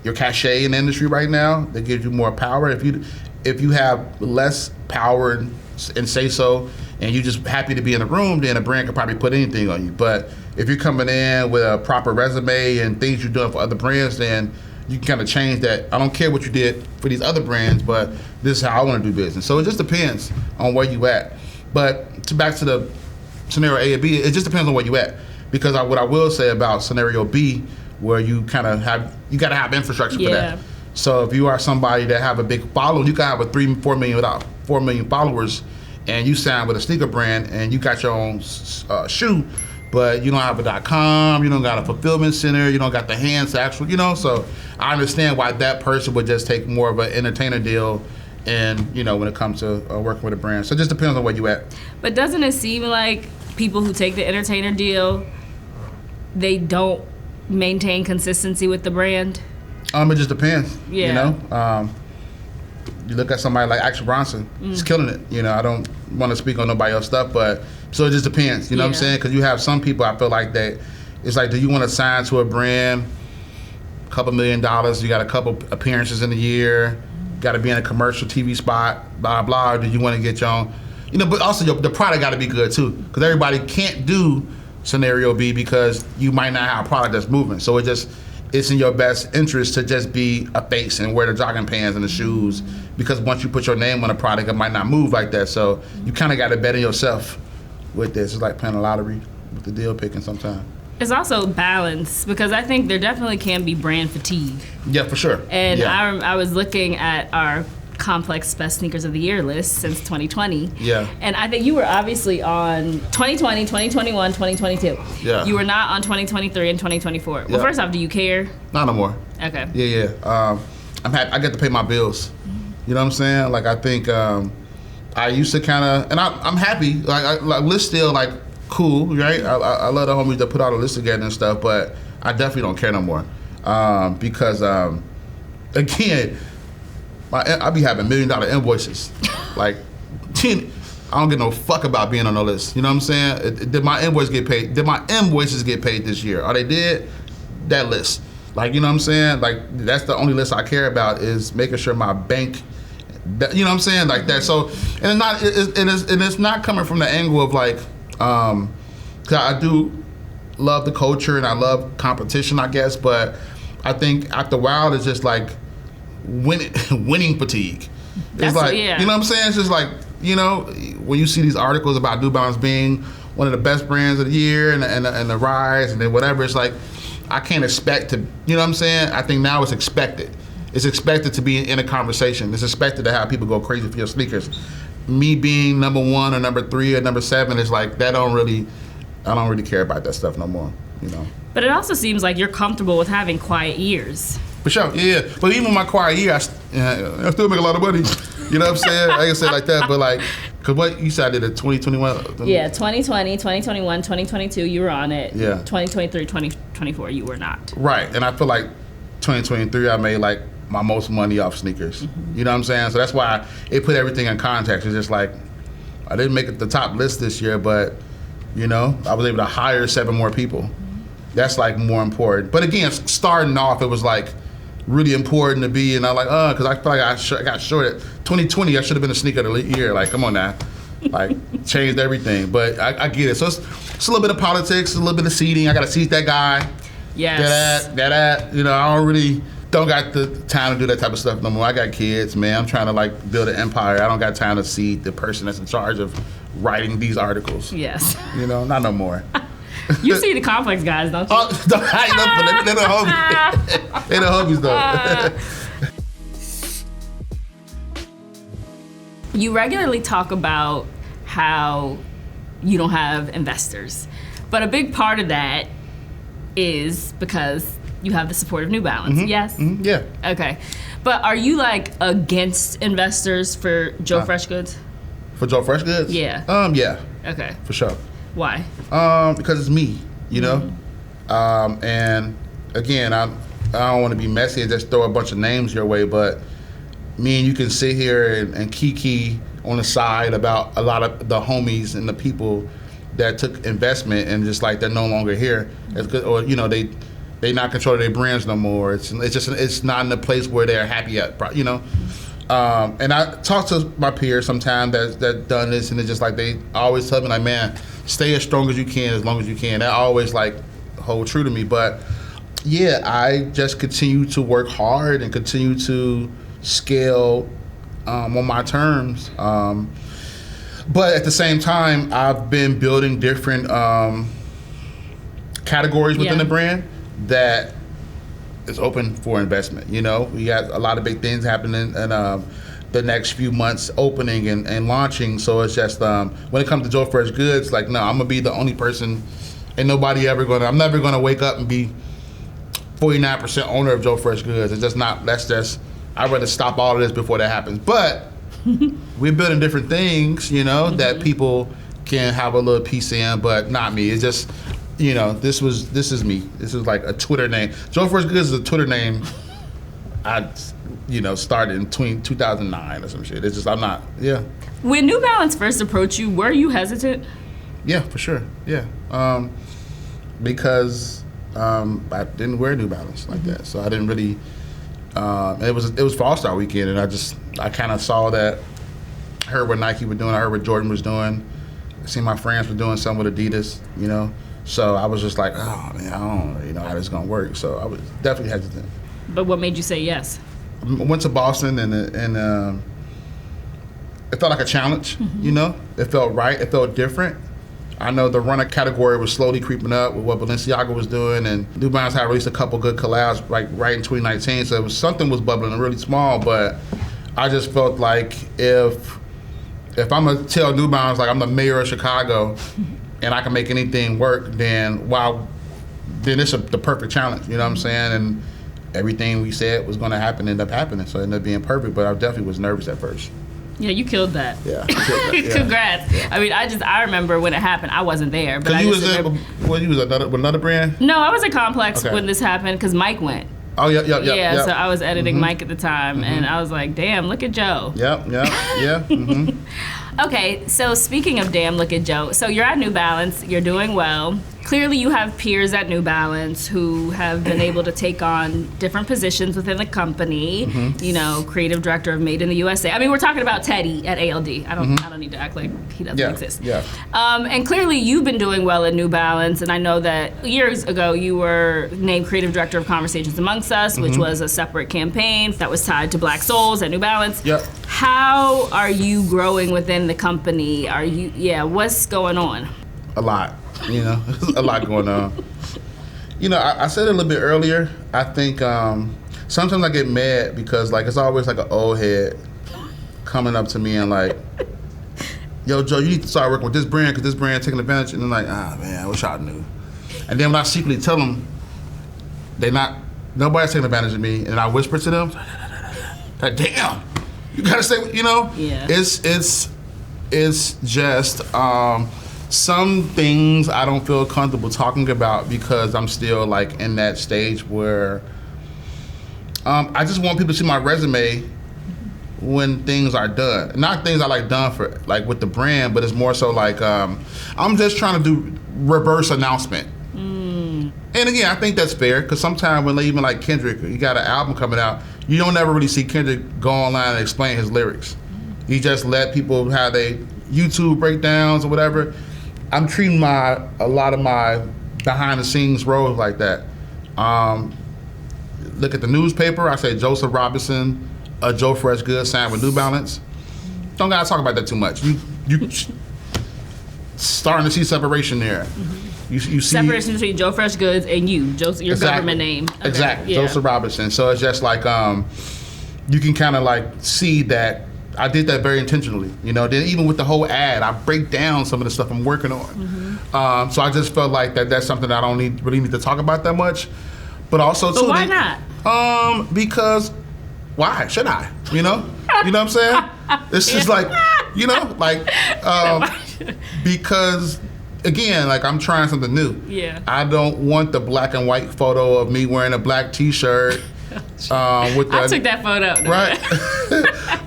your cachet in the industry right now that gives you more power. If you have less power and say so, and you're just happy to be in the room, then a brand could probably put anything on you. But if you're coming in with a proper resume and things you're doing for other brands, then you can kind of change that. I don't care what you did for these other brands, but this is how I want to do business. So it just depends on where you at. But back to the scenario A and B, it just depends on where you at. Because what I will say about scenario B, where you kind of you got to have infrastructure for that. So if you are somebody that have a big following, you can have a 4 million followers, and you sign with a sneaker brand and you got your own shoe, but you don't have a .com, you don't got a fulfillment center, you don't got the hands to actual, so I understand why that person would just take more of an entertainer deal, and when it comes to working with a brand. So it just depends on where you at. But doesn't it seem like people who take the entertainer deal, they don't maintain consistency with the brand? It just depends. Yeah. You look at somebody like Action Bronson, he's killing it. I don't want to speak on nobody else's stuff, but so it just depends. You know what I'm saying? Because you have some people, I feel like that it's like, do you want to sign to a brand, a couple $1 million, you got a couple appearances in a year, got to be in a commercial TV spot, blah, blah, or do you want to get your own, but also the product got to be good too, because everybody can't do scenario B because you might not have a product that's moving. So it's in your best interest to just be a face and wear the jogging pants and the shoes, because once you put your name on a product, it might not move like that. So you kind of got to bet on yourself with this. It's like playing a lottery with the deal picking sometimes. It's also balance, because I think there definitely can be brand fatigue. Yeah, for sure. And I was looking at our Complex Best Sneakers of the Year list since 2020. Yeah. And I think you were obviously on 2020, 2021, 2022. Yeah. You were not on 2023 and 2024. Well, first off, do you care? Not no more. Okay. Yeah. I'm happy. I get to pay my bills. You know what I'm saying? Like, I think I used to kind of, and I'm happy. Like list still like cool, right? I love the homies that put all the lists together and stuff, but I definitely don't care no more, because again, I be having $1 million invoices. Like, I don't give no fuck about being on the list. You know what I'm saying? Did my invoices get paid? Did my invoices get paid this year? Or they did? That list. Like, you know what I'm saying? Like, that's the only list I care about, is making sure my bank, you know what I'm saying? Like that. So, and it's not coming from the angle of like, 'cause I do love the culture and I love competition, I guess, but I think after a while it's just like winning fatigue. It's like, you know what I'm saying? It's just like, when you see these articles about New Balance being one of the best brands of the year and the rise and then whatever, it's like, I can't expect to, you know what I'm saying? I think now it's expected. It's expected to be in a conversation. It's expected to have people go crazy for your sneakers. Me being number 1 or number 3 or number 7 is like, I don't really care about that stuff no more, But it also seems like you're comfortable with having quiet years. For sure, yeah. But even my quiet year, I still make a lot of money. You know what I'm saying? I can say it like that, but like, cause what you said I did it 2021. Yeah, 2020, 2021, 2022, you were on it. Yeah. 2023, 2024, you were not. Right, and I feel like 2023, I made like my most money off sneakers. You know what I'm saying? So that's why it put everything in context. It's just like, I didn't make it the top list this year, but you know, I was able to hire 7 more people. That's like more important. But again, starting off, it was like really important to be, and I'm like, because I feel like I got short at 2020. I should have been a sneaker of the year. Like, come on now, like changed everything. But I get it. So it's a little bit of politics, a little bit of seating. I got to seat that guy. Yes. That. You know, I don't got the time to do that type of stuff no more. I got kids, man. I'm trying to like build an empire. I don't got time to see the person that's in charge of writing these articles. Yes. You know, not no more. You see the complex guys, don't you? Oh, I ain't nothing, they're the homies. They're the homies though. You regularly talk about how you don't have investors, but a big part of that is because you have the support of New Balance. Yes? Yeah. Okay. But are you like against investors for Joe Freshgoods? For Joe Freshgoods? Yeah. Yeah. Okay. For sure. Why? Because it's me, you know? And again, I don't want to be messy and just throw a bunch of names your way, but me and you can sit here and kiki on the side about a lot of the homies and the people that took investment and just like they're no longer here. It's good, or you know, they not controlling their brands no more. It's not in the place where they're happy at, you know? And I talk to my peers sometimes that done this, and it's just like they always tell me like, man, stay as strong as you can, as long as you can. That always like hold true to me. But yeah, I just continue to work hard and continue to scale on my terms. But at the same time, I've been building different categories within the brand that is open for investment. You know, we got a lot of big things happening in the next few months, opening and launching. So it's just when it comes to Joe Freshgoods, like, no, I'm gonna be the only person, and nobody I'm never gonna wake up and be 49% owner of Joe Freshgoods. It's just not. That's just. I'd rather stop all of this before that happens. But we're building different things, you know, that people can have a little piece in, but not me. It's just, you know, this is me. This is like a Twitter name. Joe Freshgoods is a Twitter name. I, you know, started in 2009 or some shit. It's just, I'm not, yeah. When New Balance first approached you, were you hesitant? Yeah, for sure, yeah. Because I didn't wear New Balance like that, so I didn't really, it was for All-Star Weekend, and I kind of saw that, heard what Nike were doing, I heard what Jordan was doing, I seen my friends were doing something with Adidas, you know, so I was just like, oh man, I don't really know how this is gonna work, so I was definitely hesitant. But what made you say yes? I went to Boston, and it felt like a challenge, you know, it felt right, it felt different. I know the runner category was slowly creeping up with what Balenciaga was doing, and New Balance had released a couple good collabs right in 2019, so something was bubbling really small, but I just felt like if I'm gonna tell New Balance like I'm the mayor of Chicago and I can make anything work, then it's the perfect challenge, you know what I'm saying? And everything we said was gonna happen ended up happening, so it ended up being perfect, but I definitely was nervous at first. Yeah, you killed that. Yeah. Yeah. Congrats. Yeah. I mean, I remember when it happened. I wasn't there, but I just remember. You was another brand? No, I was at Complex when this happened because Mike went. Oh yeah. Yeah, so I was editing Mike at the time, and I was like, "Damn, look at Joe." Yeah. Okay, so speaking of damn, look at Joe. So you're at New Balance. You're doing well. Clearly, you have peers at New Balance who have been able to take on different positions within the company. You know, creative director of Made in the USA. I mean, we're talking about Teddy at ALD. I don't need to act like he doesn't exist. Yeah. And clearly, you've been doing well at New Balance. And I know that years ago you were named creative director of Conversations Amongst Us, which was a separate campaign that was tied to Black Souls at New Balance. Yep. How are you growing within the company? What's going on? A lot. You know, there's a lot going on. You know, I said it a little bit earlier. I think sometimes I get mad because like it's always like an old head coming up to me and like, yo, Joe, you need to start working with this brand because this brand taking advantage. And I'm like, man, I wish I knew. And then when I secretly tell them nobody's taking advantage of me, and I whisper to them, like, damn, You gotta say, you know. Yeah. It's just some things I don't feel comfortable talking about because I'm still like in that stage where I just want people to see my resume when things are done. Not things I like done for like with the brand, but it's more so like I'm just trying to do reverse announcement. And again, I think that's fair because sometimes when even like Kendrick, you got an album coming out, you don't ever really see Kendrick go online and explain his lyrics. He just let people have their YouTube breakdowns or whatever. I'm treating a lot of my behind the scenes roles like that. Look at the newspaper, I say Joseph Robinson, Joe Freshgoods signed with New Balance. Don't gotta talk about that too much. You starting to see separation there. You see Separation between Joe Freshgoods and you, your government name. Okay. Exactly, yeah. Joseph Robinson. So it's just like you can kind of like see that I did that very intentionally. You know, then even with the whole ad, I break down some of the stuff I'm working on. So I just felt like that's something that I don't really need to talk about that much. But also too. But why not? Because why should I? You know what I'm saying? It's just like, you know, like because. Again, like I'm trying something new. Yeah. I don't want the black and white photo of me wearing a black T-shirt. I took that photo. Right.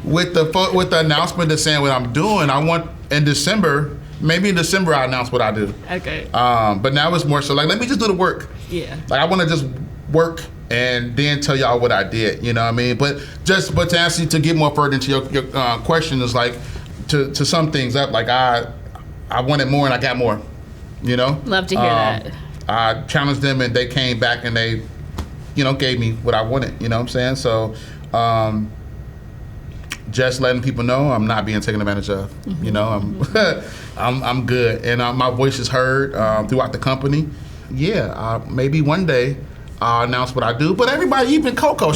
with the announcement that's saying what I'm doing. I want in December. Maybe in December I announce what I do. Okay. But now it's more so like let me just do the work. Yeah. Like I want to just work and then tell y'all what I did. You know what I mean? But to answer to get more further into your question is like to sum things up. Like I wanted more and I got more, you know? Love to hear that. I challenged them and they came back and they, you know, gave me what I wanted, you know what I'm saying? So just letting people know I'm not being taken advantage of, you know? I'm good and my voice is heard throughout the company. Yeah, maybe one day I'll announce what I do, but everybody, even Coco,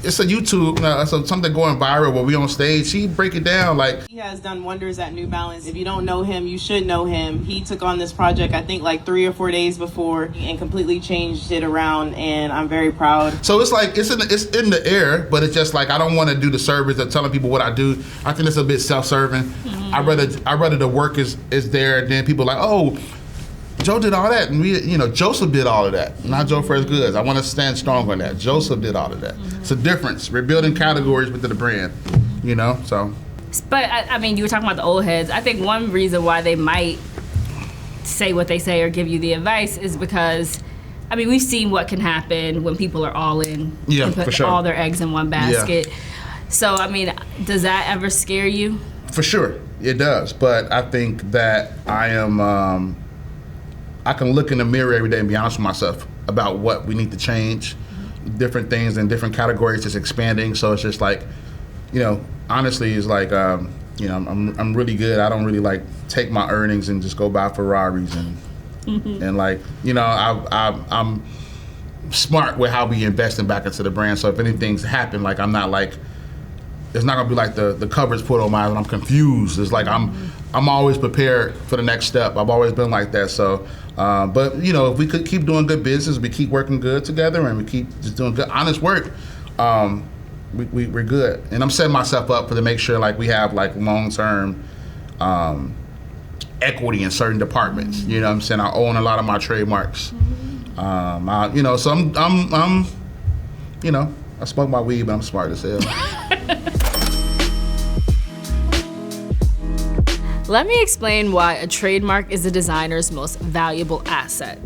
it's a YouTube, so something going viral where we on stage. She break it down like. He has done wonders at New Balance. If you don't know him, you should know him. He took on this project, I think like 3 or 4 days before and completely changed it around, and I'm very proud. So it's like, it's in the air, but it's just like, I don't want to do the service of telling people what I do. I think it's a bit self-serving. I'd rather the work is there, then people are like, oh, Joe did all that, and Joseph did all of that, not Joe Freshgoods. I want to stand strong on that. Joseph did all of that. It's a difference. We're building categories within the brand, you know, so. But, I mean, you were talking about the old heads. I think one reason why they might say what they say or give you the advice is because, I mean, we've seen what can happen when people are all in and put all their eggs in one basket. Yeah. So, I mean, does that ever scare you? For sure, it does. But I think that I can look in the mirror every day and be honest with myself about what we need to change, different things in different categories just expanding. So it's just like, honestly, it's like, I'm really good. I don't really like take my earnings and just go buy Ferraris and like, I'm smart with how we investing back into the brand. So if anything's happened, like I'm not like, it's not gonna be like the coverage put on my eyes and I'm confused. It's like I'm always prepared for the next step. I've always been like that. So, but if we could keep doing good business, we keep working good together, and we keep just doing good, honest work, we're good. And I'm setting myself up to make sure like we have like long-term equity in certain departments. You know what I'm saying? I own a lot of my trademarks. So I'm I smoke my weed, but I'm smart as hell. Let me explain why a trademark is a designer's most valuable asset.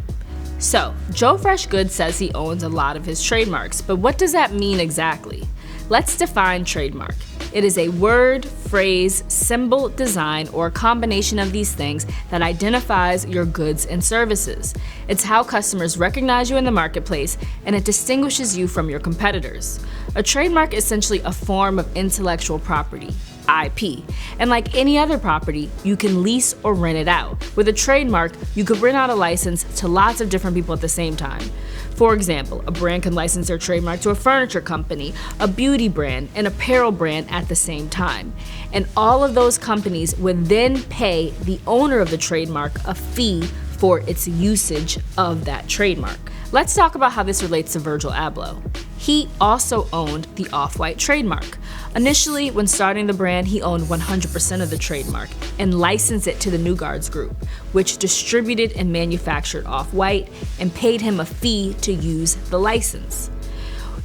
So, Joe Freshgoods says he owns a lot of his trademarks, but what does that mean exactly? Let's define trademark. It is a word, phrase, symbol, design, or a combination of these things that identifies your goods and services. It's how customers recognize you in the marketplace, and it distinguishes you from your competitors. A trademark is essentially a form of intellectual property, IP. And like any other property, you can lease or rent it out. With a trademark, you could rent out a license to lots of different people at the same time. For example, a brand can license their trademark to a furniture company, a beauty brand, an apparel brand at the same time. And all of those companies would then pay the owner of the trademark a fee for its usage of that trademark. Let's talk about how this relates to Virgil Abloh. He also owned the Off-White trademark. Initially, when starting the brand, he owned 100% of the trademark and licensed it to the New Guards Group, which distributed and manufactured Off-White and paid him a fee to use the license.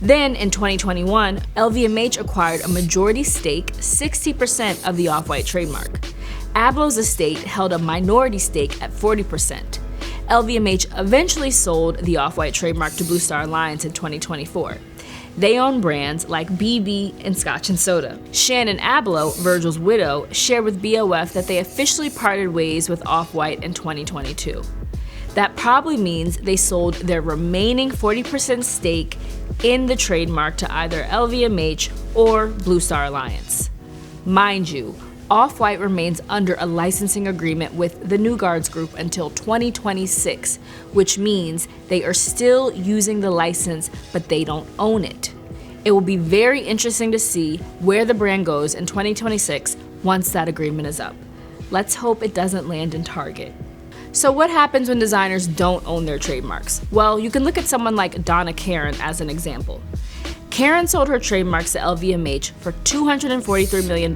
Then in 2021, LVMH acquired a majority stake, 60% of the Off-White trademark. Abloh's estate held a minority stake at 40%. LVMH eventually sold the Off-White trademark to Blue Star Alliance in 2024. They own brands like BB and Scotch and Soda. Shannon Abloh, Virgil's widow, shared with BOF that they officially parted ways with Off-White in 2022. That probably means they sold their remaining 40% stake in the trademark to either LVMH or Blue Star Alliance. Mind you, Off-White remains under a licensing agreement with the New Guards Group until 2026, which means they are still using the license, but they don't own it. It will be very interesting to see where the brand goes in 2026 once that agreement is up. Let's hope it doesn't land in Target. So what happens when designers don't own their trademarks? Well, you can look at someone like Donna Karan as an example. Karan sold her trademarks to LVMH for $243 million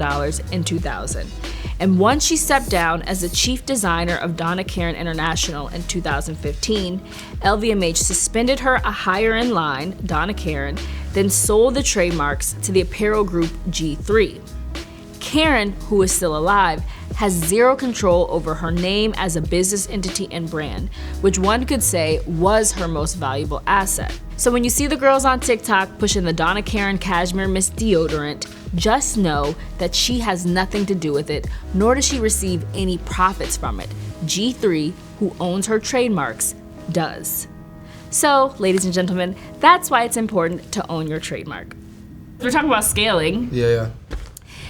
in 2000. And once she stepped down as the chief designer of Donna Karan International in 2015, LVMH suspended her a higher in line, Donna Karan, then sold the trademarks to the apparel group G3. Karan, who is still alive, has zero control over her name as a business entity and brand, which one could say was her most valuable asset. So when you see the girls on TikTok pushing the Donna Karan Cashmere Mist deodorant, just know that she has nothing to do with it, nor does she receive any profits from it. G3, who owns her trademarks, does. So, ladies and gentlemen, that's why it's important to own your trademark. We're talking about scaling. Yeah.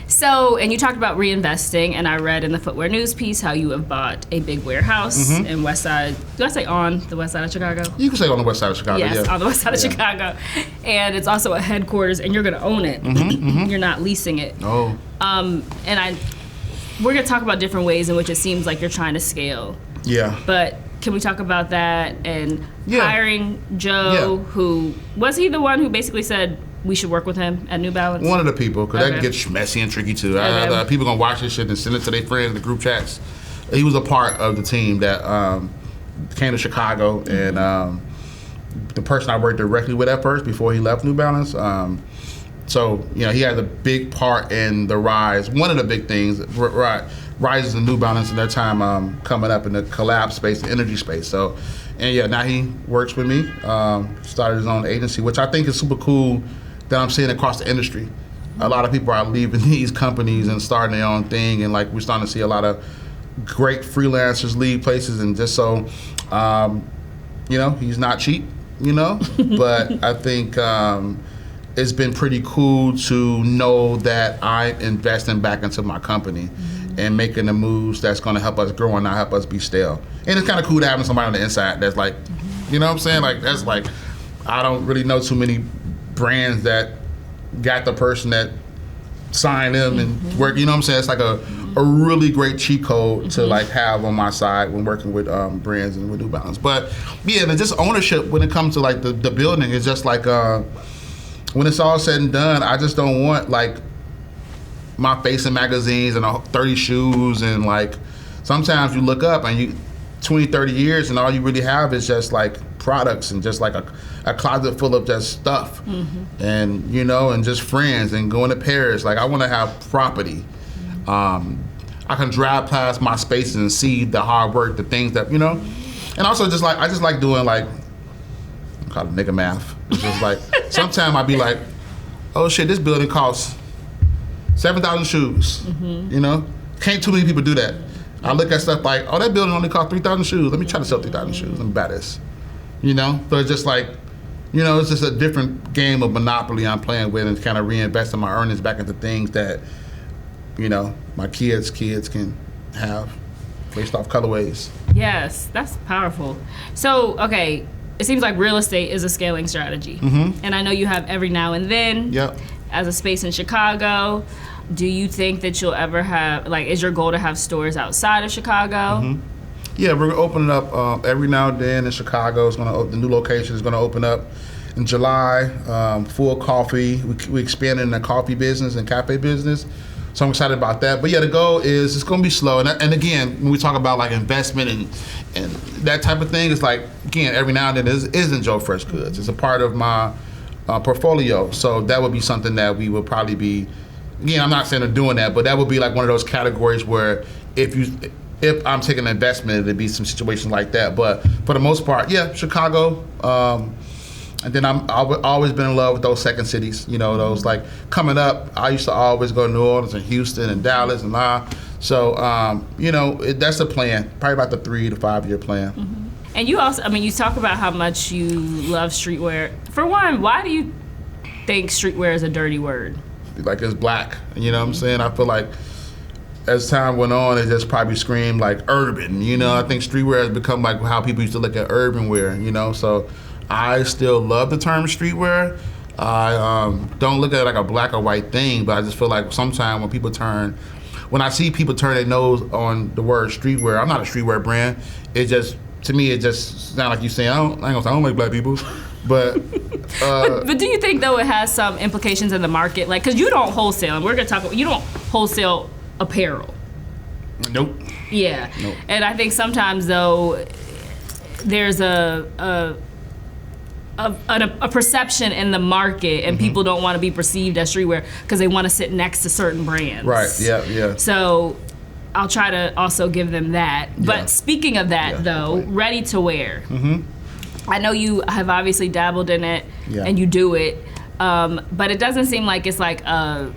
So, and you talked about reinvesting, and I read in the Footwear News piece how you have bought a big warehouse in West Side. Do I say on the West Side of Chicago? You can say on the West Side of Chicago. Yes, yeah. on the West Side of Chicago. And it's also a headquarters, and you're going to own it. You're not leasing it. Oh. We're going to talk about different ways in which it seems like you're trying to scale. Yeah. But can we talk about that and hiring Joe, who, was he the one who basically said, we should work with him at New Balance? One of the people, because that gets messy and tricky too. People gonna watch this shit and send it to their friends in the group chats. He was a part of the team that came to Chicago, and the person I worked directly with at first before he left New Balance. So he has a big part in the rise. One of the big things, rises in New Balance in their time coming up in the collab space, the energy space. So, and now he works with me. Started his own agency, which I think is super cool. That I'm seeing across the industry. A lot of people are leaving these companies and starting their own thing, and like we're starting to see a lot of great freelancers leave places, and just so, he's not cheap, but I think it's been pretty cool to know that I'm investing back into my company and making the moves that's going to help us grow and not help us be stale. And it's kind of cool to having somebody on the inside that's like, you know what I'm saying? Like, that's like, I don't really know too many brands that got the person that signed them and work, you know what I'm saying? It's like a really great cheat code to like have on my side when working with brands and with New Balance. But yeah, and just ownership when it comes to like the building is just like when it's all said and done, I just don't want like my face in magazines and 30 shoes, and like sometimes you look up and you 20, 30 years and all you really have is just like products and just like a closet full of just stuff and and just friends and going to Paris. Like I want to have property. I can drive past my spaces and see the hard work, the things that and also just like I just like doing like I call it nigga math. It's just like sometimes I'd be like, oh shit, this building costs 7,000 shoes. Can't too many people do that. I look at stuff like, oh, that building only cost 3,000 shoes. Let me try to sell 3,000 shoes. Let me buy this. So it's just like, it's just a different game of Monopoly I'm playing with, and kind of reinvesting my earnings back into things that, my kids can have based off colorways. Yes, that's powerful. So, okay, it seems like real estate is a scaling strategy. And I know you have Every Now and Then as a space in Chicago. Do you think that you'll ever have, like, is your goal to have stores outside of Chicago? Yeah, we're opening up every now and then in Chicago. The new location is gonna open up in July. Full coffee. We expanded in the coffee business and cafe business. So I'm excited about that. But yeah, the goal is it's gonna be slow. And again, when we talk about like investment and that type of thing, it's like, again, every now and then isn't Joe Freshgoods. It's a part of my portfolio. So that would be something that we would probably be, again, I'm not saying they're doing that, but that would be like one of those categories where if I'm taking an investment, it'd be some situations like that. But for the most part, yeah, Chicago. And then I've always been in love with those second cities. You know, those like coming up, I used to always go to New Orleans and Houston and Dallas and So, you know, that's the plan. Probably about the 3 to 5 year plan. Mm-hmm. And you also, I mean, you talk about how much you love streetwear. For one, why do you think streetwear is a dirty word? Like it's black. You know what I'm saying? I feel like as time went on, it just probably screamed like urban. You know, I think streetwear has become like how people used to look at urban wear, you know? So I still love the term streetwear. I don't look at it like a black or white thing, but I just feel like sometimes when I see people turn their nose on the word streetwear, I'm not a streetwear brand. To me, it just sounds like you saying, I don't like black people. But but do you think though it has some implications in the market? Like, cause you don't wholesale, and we're gonna talk about, you don't wholesale apparel. Nope. Yeah. Nope. And I think sometimes though, there's a perception in the market, and people don't want to be perceived as streetwear because they want to sit next to certain brands. Right. Yeah. So I'll try to also give them that. Yeah. But speaking of that, though, ready to wear. Mm-hmm. I know you have obviously dabbled in it, and you do it, but it doesn't seem like it's like a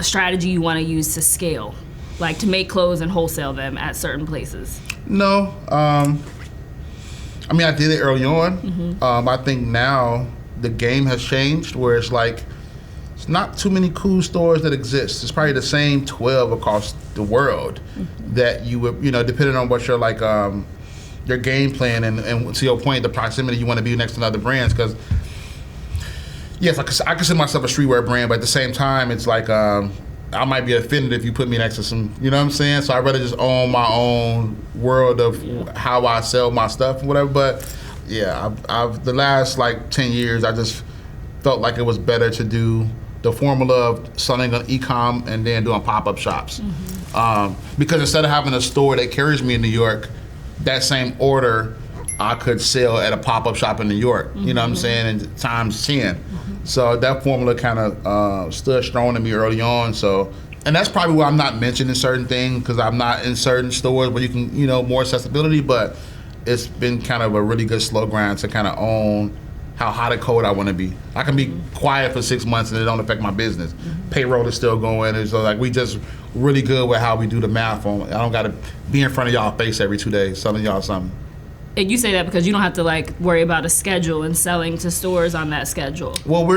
strategy you want to use to scale, like to make clothes and wholesale them at certain places. No. I mean, I did it early on. Mm-hmm. I think now the game has changed where it's like, it's not too many cool stores that exist. It's probably the same 12 across the world that you would, you know, depending on what your like, your game plan and to your point, the proximity you want to be next to other brands. Because yes, I consider myself a streetwear brand, but at the same time, it's like, I might be offended if you put me next to some, you know what I'm saying? So I'd rather just own my own world of how I sell my stuff and whatever. But yeah, I've the last like 10 years, I just felt like it was better to do the formula of selling on e-com and then doing pop-up shops. Because instead of having a store that carries me in New York, that same order I could sell at a pop-up shop in New York, you know what I'm saying, and times 10. So that formula kind of stood strong to me early on. So, and that's probably why I'm not mentioning certain things, because I'm not in certain stores where you can, you know, more accessibility, but it's been kind of a really good slow grind to kind of own how hot and cold I want to be. I can be quiet for 6 months and it don't affect my business. Payroll is still going, and so like we just really good with how we do the math on. I don't got to be in front of y'all face every 2 days selling y'all something. And you say that because you don't have to like worry about a schedule and selling to stores on that schedule. Well,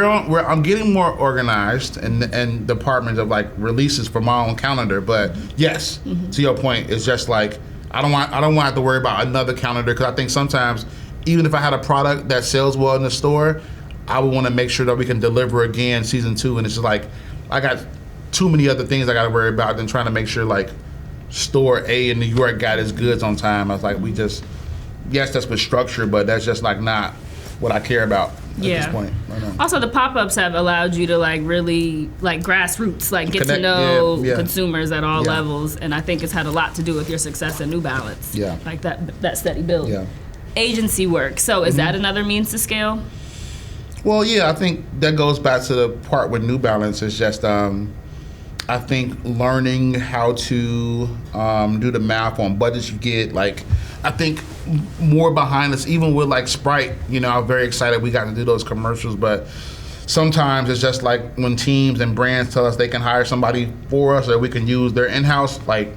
I'm getting more organized and departments of like releases for my own calendar. But yes, to your point, it's just like I don't want to have to worry about another calendar, because I think sometimes even if I had a product that sells well in the store, I would want to make sure that we can deliver again season 2. And it's just like I got too many other things I got to worry about than trying to make sure like store A in New York got its goods on time. I was like, yes, that's with structure, but that's just like not what I care about at this point. Also, the pop-ups have allowed you to like really like grassroots, like get to know consumers at all levels, and I think it's had a lot to do with your success in New Balance. Yeah, like that steady build. Yeah. Agency work. So is that another means to scale? Well, yeah, I think that goes back to the part with New Balance. Is just I think learning how to do the math on budgets you get. Like, I think more behind us, even with like Sprite, you know, I'm very excited we got to do those commercials, but sometimes it's just like when teams and brands tell us they can hire somebody for us or we can use their in-house, like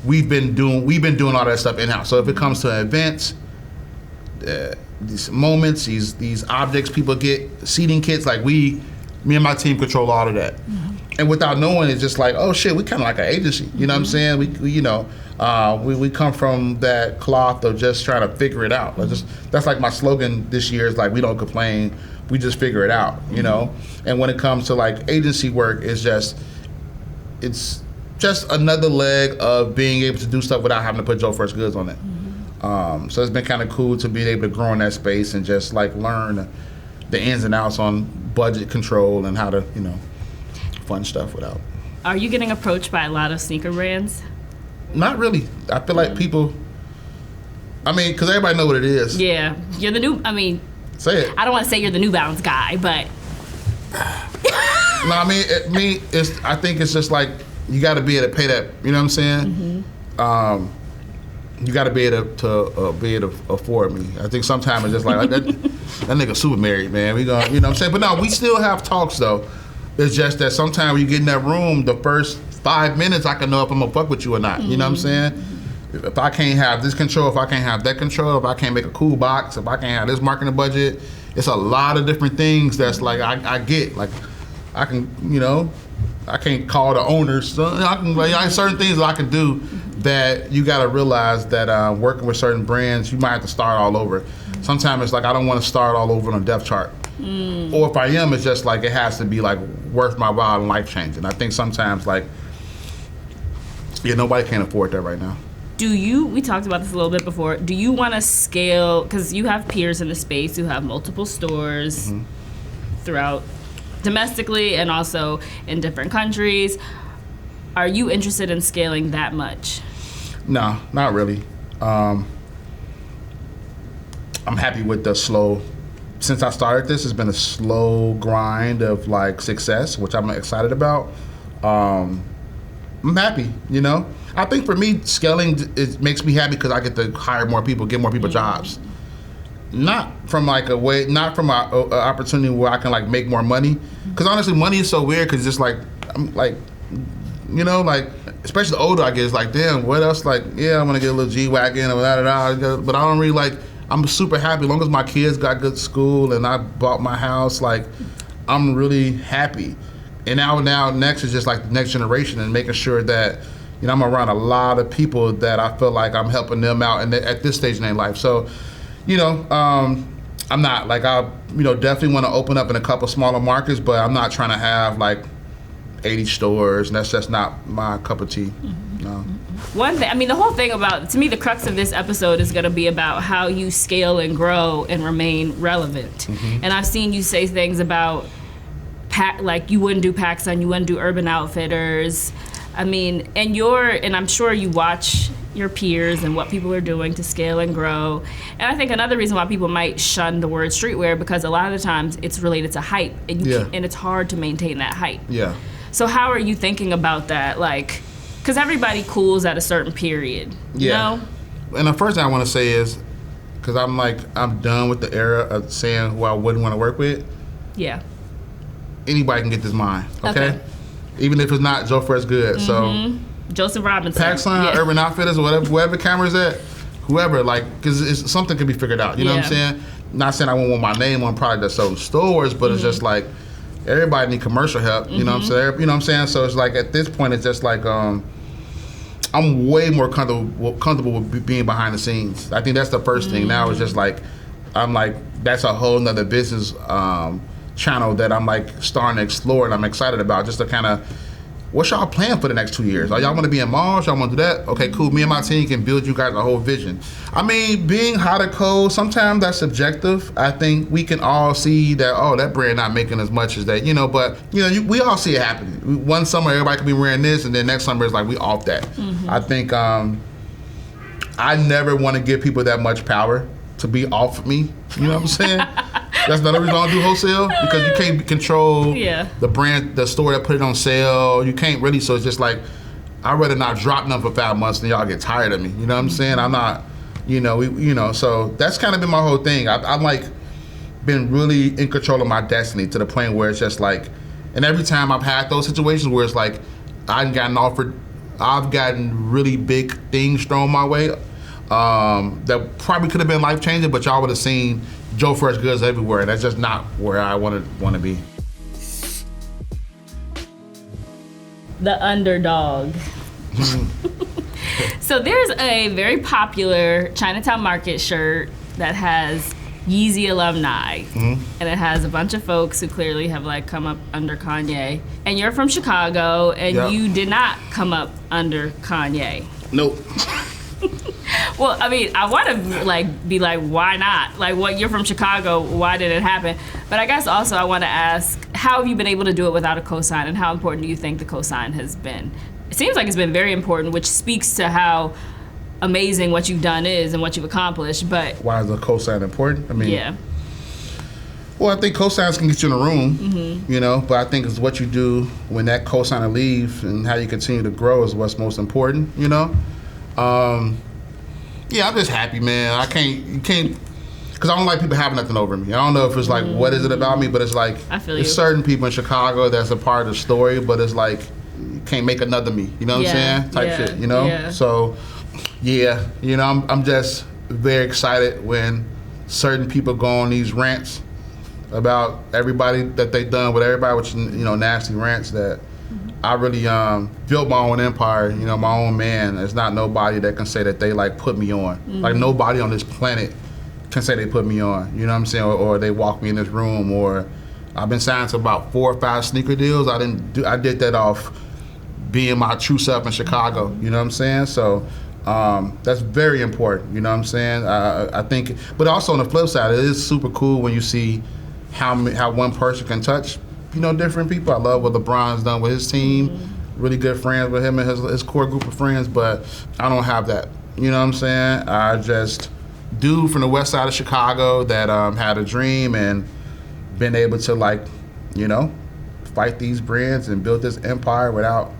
we've been doing all that stuff in-house. So if it comes to events, these moments, these objects people get, seating kits, like me and my team control all of that. And without knowing, it's just like, oh shit, we kind of like an agency. You know what I'm saying? We come from that cloth of just trying to figure it out. That's like my slogan this year is like, we don't complain, we just figure it out, you know? And when it comes to like agency work, it's just another leg of being able to do stuff without having to put Joe Freshgoods on it. So it's been kind of cool to be able to grow in that space and just like learn the ins and outs on budget control and how to, fund stuff without. Are you getting approached by a lot of sneaker brands? Not really. I feel like people, because everybody know what it is. Yeah. You're the new, Say it. I don't want to say you're the New Balance guy, but. No, I think it's just like, you got to be able to pay that, you know what I'm saying? You got to be able to afford me. I think sometimes it's just like, that nigga super married, man. We gonna, you know what I'm saying? But no, we still have talks though. It's just that sometimes when you get in that room, the first 5 minutes, I can know if I'm gonna fuck with you or not. You know what I'm saying? If I can't have this control, if I can't have that control, if I can't make a cool box, if I can't have this marketing budget, it's a lot of different things that's like I get. Like I can, I can't call the owners. So I can, certain things that I can do that you got to realize that working with certain brands, you might have to start all over. Sometimes it's like I don't want to start all over on a depth chart. Or if I am, it's just like it has to be like worth my while and life changing. I think sometimes like, nobody can afford that right now. We talked about this a little bit before, do you want to scale, because you have peers in the space who have multiple stores throughout domestically and also in different countries. Are you interested in scaling that much? No, not really. I'm happy with the slow, since I started this, it's been a slow grind of like success, which I'm excited about. I'm happy, I think for me, scaling, it makes me happy because I get to hire more people, get more people jobs. Not from like a way, not from an opportunity where I can like make more money. Because honestly, money is so weird because just like, I'm like, especially the older I get, it's like, damn, what else? Like, yeah, I'm gonna get a little G-Wagon or da-da-da, but I don't really like, I'm super happy as long as my kids got good school and I bought my house, like, I'm really happy. And now next is just like the next generation and making sure that, I'm around a lot of people that I feel like I'm helping them out and at this stage in their life. So, I'm not like, I definitely want to open up in a couple smaller markets, but I'm not trying to have like 80 stores, and that's just not my cup of tea. No. One thing, the whole thing about, to me, the crux of this episode is going to be about how you scale and grow and remain relevant. And I've seen you say things about, like you wouldn't do PacSun, you wouldn't do Urban Outfitters. And I'm sure you watch your peers and what people are doing to scale and grow. And I think another reason why people might shun the word streetwear, because a lot of the times it's related to hype, and and it's hard to maintain that hype. Yeah. So how are you thinking about that? Like, because everybody cools at a certain period, you know? And the first thing I want to say is, because I'm done with the era of saying who I wouldn't want to work with. Yeah. Anybody can get this mine, okay? Even if it's not Joe Freshgoods. So Joseph Robinson. PacSun, Urban Outfitters, or whatever, whoever camera's at, whoever, like, because something can be figured out. You know what I'm saying? Not saying I won't want my name on product that sold stores, but it's just like, everybody need commercial help. You know what I'm saying? You know what I'm saying? So it's like, at this point, it's just like, I'm way more comfortable with being behind the scenes. I think that's the first thing. Now it's just like, I'm like, that's a whole nother business channel that I'm like starting to explore and I'm excited about, just to kind of, what's y'all plan for the next 2 years? Are y'all want to be in malls? Y'all want to do that? Okay, cool. Me and my team can build you guys a whole vision. Being hot or cold, sometimes that's subjective. I think we can all see that, that brand not making as much as that, but we all see it happening. One summer, everybody could be wearing this, and then next summer, it's like, we off that. I think I never want to give people that much power to be off of me. You know what I'm saying? That's another reason I don't do wholesale, because you can't control the brand, the store that put it on sale. You can't really, so it's just like, I'd rather not drop nothing for 5 months than y'all get tired of me. You know what I'm saying? I'm not, so that's kind of been my whole thing. I'm like, been really in control of my destiny to the point where it's just like, and every time I've had those situations where it's like, I've gotten really big things thrown my way that probably could have been life changing, but y'all would have seen Joe Freshgoods everywhere, and that's just not where I want to be. The Underdog. So there's a very popular Chinatown Market shirt that has Yeezy alumni, and it has a bunch of folks who clearly have like come up under Kanye. And you're from Chicago, and you did not come up under Kanye. Nope. Well, I mean, I want to like be like, why not? Like, what, you're from Chicago, why did it happen? But I guess also I want to ask, how have you been able to do it without a cosign, and how important do you think the cosign has been? It seems like it's been very important, which speaks to how amazing what you've done is and what you've accomplished. But why is the cosign important? I mean, yeah. Well, I think cosigns can get you in a room, you know, but I think it's what you do when that cosigner leaves and how you continue to grow is what's most important, you know? Yeah, I'm just happy, man. You can't, because I don't like people having nothing over me. I don't know if it's like, what is it about me, but it's like, I feel there's you. certain people in Chicago that's a part of the story, but it's like, you can't make another me, you know what I'm saying? Type shit, you know? Yeah. So, yeah, you know, I'm just very excited when certain people go on these rants about everybody that they done with everybody, which, you know, nasty rants that I really built my own empire, you know, my own man. There's not nobody that can say that they like put me on. Like nobody on this planet can say they put me on, you know what I'm saying? Or they walk me in this room, or I've been signed to about 4 or 5 sneaker deals. I did that off being my true self in Chicago, you know what I'm saying? So that's very important, you know what I'm saying? I think, but also on the flip side, it is super cool when you see how one person can touch, you know, different people. I love what LeBron's done with his team. Really good friends with him and his core group of friends, but I don't have that. You know what I'm saying? I just dude from the west side of Chicago that had a dream and been able to, like, you know, fight these brands and build this empire without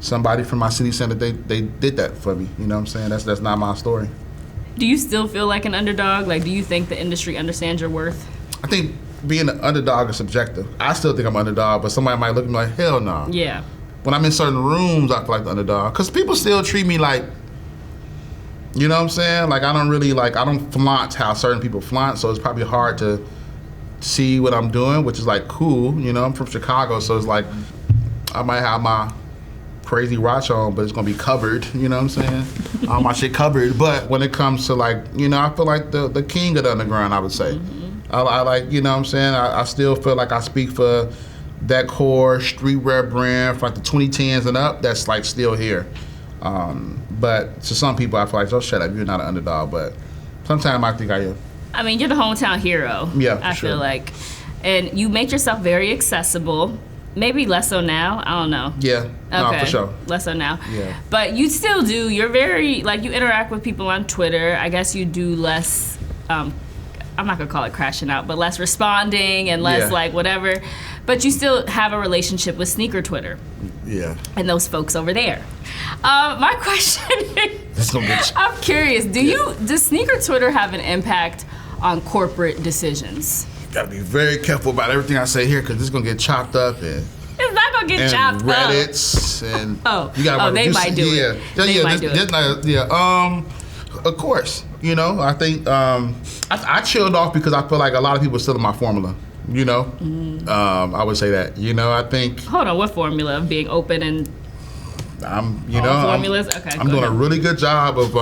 somebody from my city saying that they did that for me. You know what I'm saying? That's not my story. Do you still feel like an underdog? Like, do you think the industry understands your worth? I think being an underdog is subjective. I still think I'm an underdog, but somebody might look at me like, hell no. Yeah. When I'm in certain rooms, I feel like the underdog. Because people still treat me like, you know what I'm saying? Like, I don't flaunt how certain people flaunt, so it's probably hard to see what I'm doing, which is like cool. You know, I'm from Chicago, so it's like, I might have my crazy watch on, but it's gonna be covered, you know what I'm saying? All my shit covered. But when it comes to, like, you know, I feel like the king of the underground, I would say. I like, you know what I'm saying? I still feel like I speak for that core streetwear brand for like the 2010s and up that's like still here. But to some people, I feel like, oh, shut up, you're not an underdog. But sometimes I think I am. I mean, you're the hometown hero. Yeah, I sure. feel like. And you make yourself very accessible. Maybe less so now. I don't know. Yeah, no, for sure. Less so now. Yeah. But you still do. You're very, like, you interact with people on Twitter. I guess you do less, I'm not gonna call it crashing out, but less responding and less like whatever. But you still have a relationship with sneaker Twitter. Yeah. And those folks over there. My question is, I'm curious, does sneaker Twitter have an impact on corporate decisions? Gotta be very careful about everything I say here, because this is gonna get chopped up and it's not gonna get chopped up. Reddits and they might do it. They might do it. Of course, you know, I think I chilled off because I feel like a lot of people are still in my formula. You know, I would say that. You know, I think. Hold on, what formula of being open and? I'm formulas. Okay, I'm doing a really good job of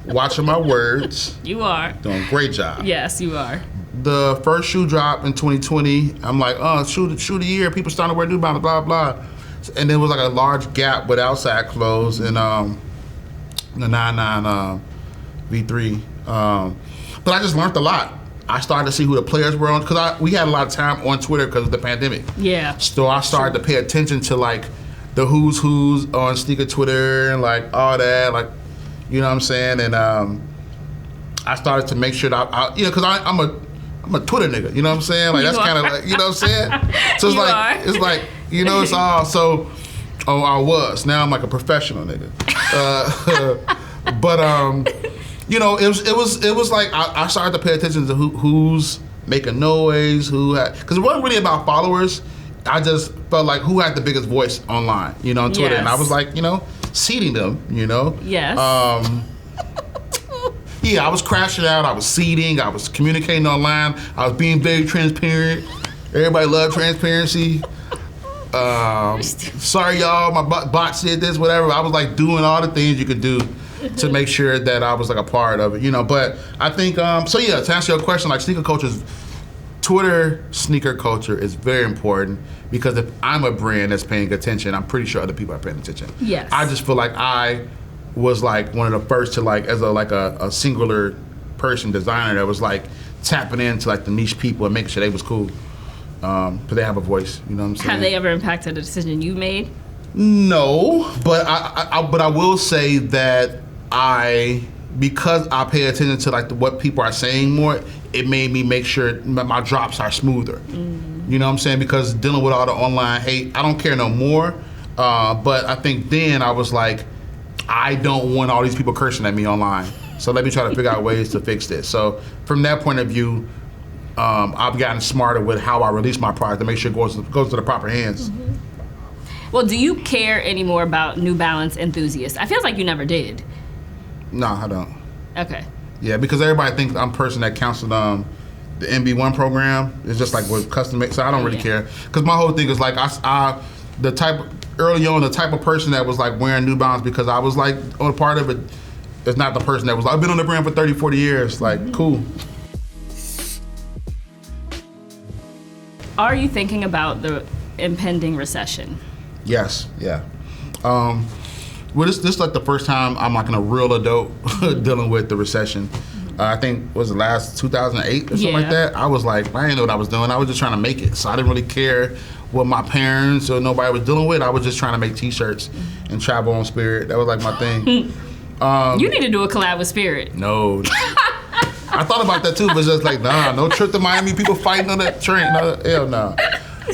watching my words. You are doing a great job. Yes, you are. The first shoe drop in 2020, I'm like, shoe of the year. People starting to wear New Balance, blah blah. And there was like a large gap with outside clothes and the 99 V3. But I just learned a lot. I started to see who the players were on, because we had a lot of time on Twitter because of the pandemic. Yeah. So I started to pay attention to, like, the who's on sneaker Twitter and, like, all that, like, you know what I'm saying? And I started to make sure that I you know, because I'm a Twitter nigga, you know what I'm saying? Like, that's kind of like, you know what I'm saying? So it's like, you know, it's all so. I was. Now I'm like a professional nigga. But you know, it was like I started to pay attention to who's making noise, because it wasn't really about followers. I just felt like who had the biggest voice online, you know, on Twitter, and I was like, you know, seeding them, you know. Yes. Yeah, I was crashing out. I was seeding. I was communicating online. I was being very transparent. Everybody loved transparency. Sorry, y'all, my bot said this, whatever. I was like doing all the things you could do to make sure that I was like a part of it, you know. But I think, so yeah, to answer your question, like Twitter sneaker culture is very important, because if I'm a brand that's paying attention, I'm pretty sure other people are paying attention. Yes. I just feel like I was like one of the first to like as a singular person designer that was like tapping into like the niche people and making sure they was cool. Because they have a voice, you know what I'm saying? Have they ever impacted a decision you made? No, but I will say that because I pay attention to like what people are saying more, it made me make sure my drops are smoother. You know what I'm saying? Because dealing with all the online hate, I don't care no more. But I think then I was like, I don't want all these people cursing at me online. So let me try to figure out ways to fix this. So from that point of view, I've gotten smarter with how I release my product to make sure it goes to the proper hands. Well, do you care anymore about New Balance enthusiasts? I feel like you never did. No, I don't. Okay. Yeah, because everybody thinks I'm a person that counseled the MB1 program. It's just like with custom made, so I don't really care. Because my whole thing is like early on, the type of person that was like wearing New Balance because I was like on a part of it is not the person that was like, I've been on the brand for 30, 40 years. Like, cool. Are you thinking about the impending recession? Yes, yeah. Well, this is like the first time I'm like in a real adult dealing with the recession. I think was the last 2008 or something like that. I was like, I didn't know what I was doing. I was just trying to make it. So I didn't really care what my parents or nobody was dealing with. I was just trying to make t-shirts and travel on Spirit. That was like my thing. You need to do a collab with Spirit. No. I thought about that too, but just like, nah, no trip to Miami, people fighting on that train. No, hell no.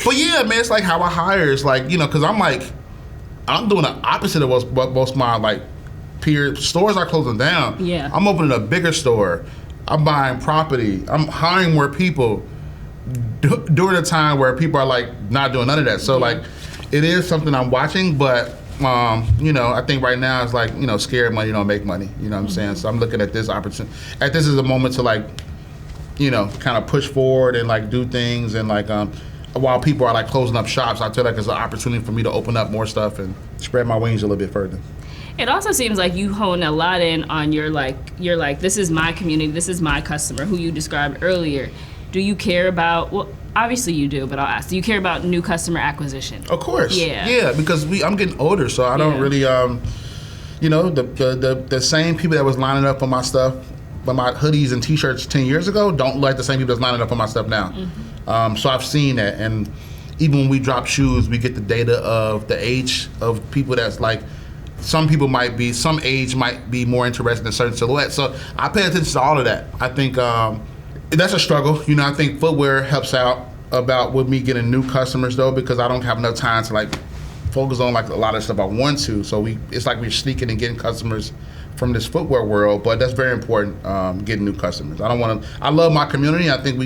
But yeah, man, it's like how I hire. It's like, you know, because I'm doing the opposite of what most of my like peer stores are closing down. Yeah. I'm opening a bigger store. I'm buying property. I'm hiring more people during a time where people are like not doing none of that. So like, it is something I'm watching, but you know, I think right now it's like, you know, scared money don't make money. You know what I'm saying? So I'm looking at this opportunity. This is a moment to like, you know, kind of push forward and like do things and like while people are like closing up shops, I feel like it's an opportunity for me to open up more stuff and spread my wings a little bit further. It also seems like you hone a lot in on you're like, this is my community, this is my customer, who you described earlier. Do you care about, well, obviously you do, but I'll ask, do you care about new customer acquisition? Of course. Yeah. Yeah, because I'm getting older, so I don't really, you know, the same people that was lining up for my stuff, for my hoodies and t-shirts 10 years ago, don't like the same people that's lining up for my stuff now. So I've seen that, and even when we drop shoes, we get the data of the age of people that's like, some age might be more interested in certain silhouettes. So I pay attention to all of that. I think that's a struggle. You know, I think footwear helps out about with me getting new customers though, because I don't have enough time to like focus on like a lot of stuff I want to. So it's like we're sneaking and getting customers from this footwear world, but that's very important, getting new customers. I love my community. I think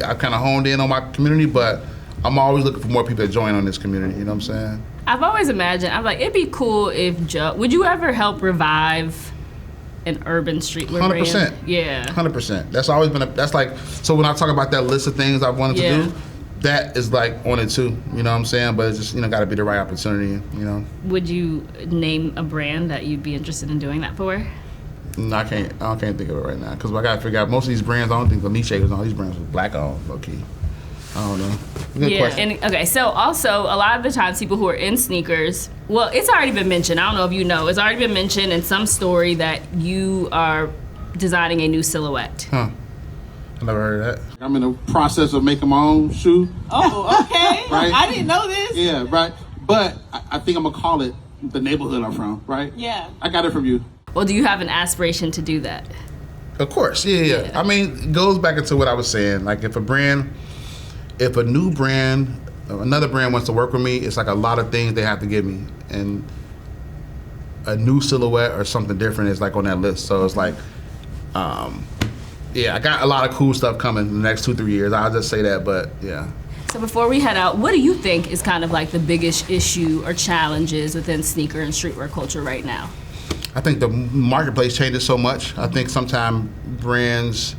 I kind of honed in on my community, but I'm always looking for more people to join on this community, you know what I'm saying? I've always imagined, I'm like, it'd be cool if Joe, would you ever help revive an urban streetwear 100%. brand? Yeah. 100%. That's always been that's like, so when I talk about that list of things I wanted to do, that is like on it too, you know what I'm saying? But it's just, you know, gotta be the right opportunity, you know? Would you name a brand that you'd be interested in doing that for? No, I can't think of it right now, because I gotta figure out, most of these brands, I don't think the niche shakers, all these brands are black owned, low key. I don't know. Good question. And okay, so also a lot of the times people who are in sneakers, well, it's already been mentioned, I don't know if you know, it's already been mentioned in some story that you are designing a new silhouette. Huh. I never heard of that. I'm in the process of making my own shoe. Oh, okay. Right? I didn't know this. Yeah, right. But I think I'm gonna call it the neighborhood I'm from, right? Yeah. I got it from you. Well, do you have an aspiration to do that? Of course, yeah. I mean, it goes back into what I was saying. Like if another brand wants to work with me, it's like a lot of things they have to give me. And a new silhouette or something different is like on that list. So it's like, I got a lot of cool stuff coming in the next 2-3 years. I'll just say that, but yeah. So before we head out, what do you think is kind of like the biggest issue or challenges within sneaker and streetwear culture right now? I think the marketplace changes so much. I think sometimes brands,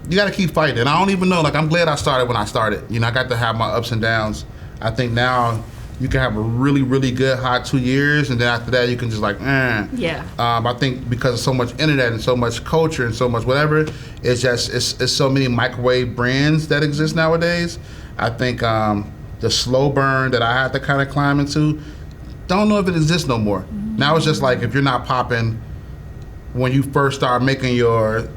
you got to keep fighting. And I don't even know, like, I'm glad I started when I started. You know, I got to have my ups and downs. I think now you can have a really, really good hot 2 years, and then after that you can just like, Yeah. I think because of so much internet and so much culture and so much whatever, it's so many microwave brands that exist nowadays. I think the slow burn that I had to kind of climb into, don't know if it exists no more. Now it's just like if you're not popping when you first start making your,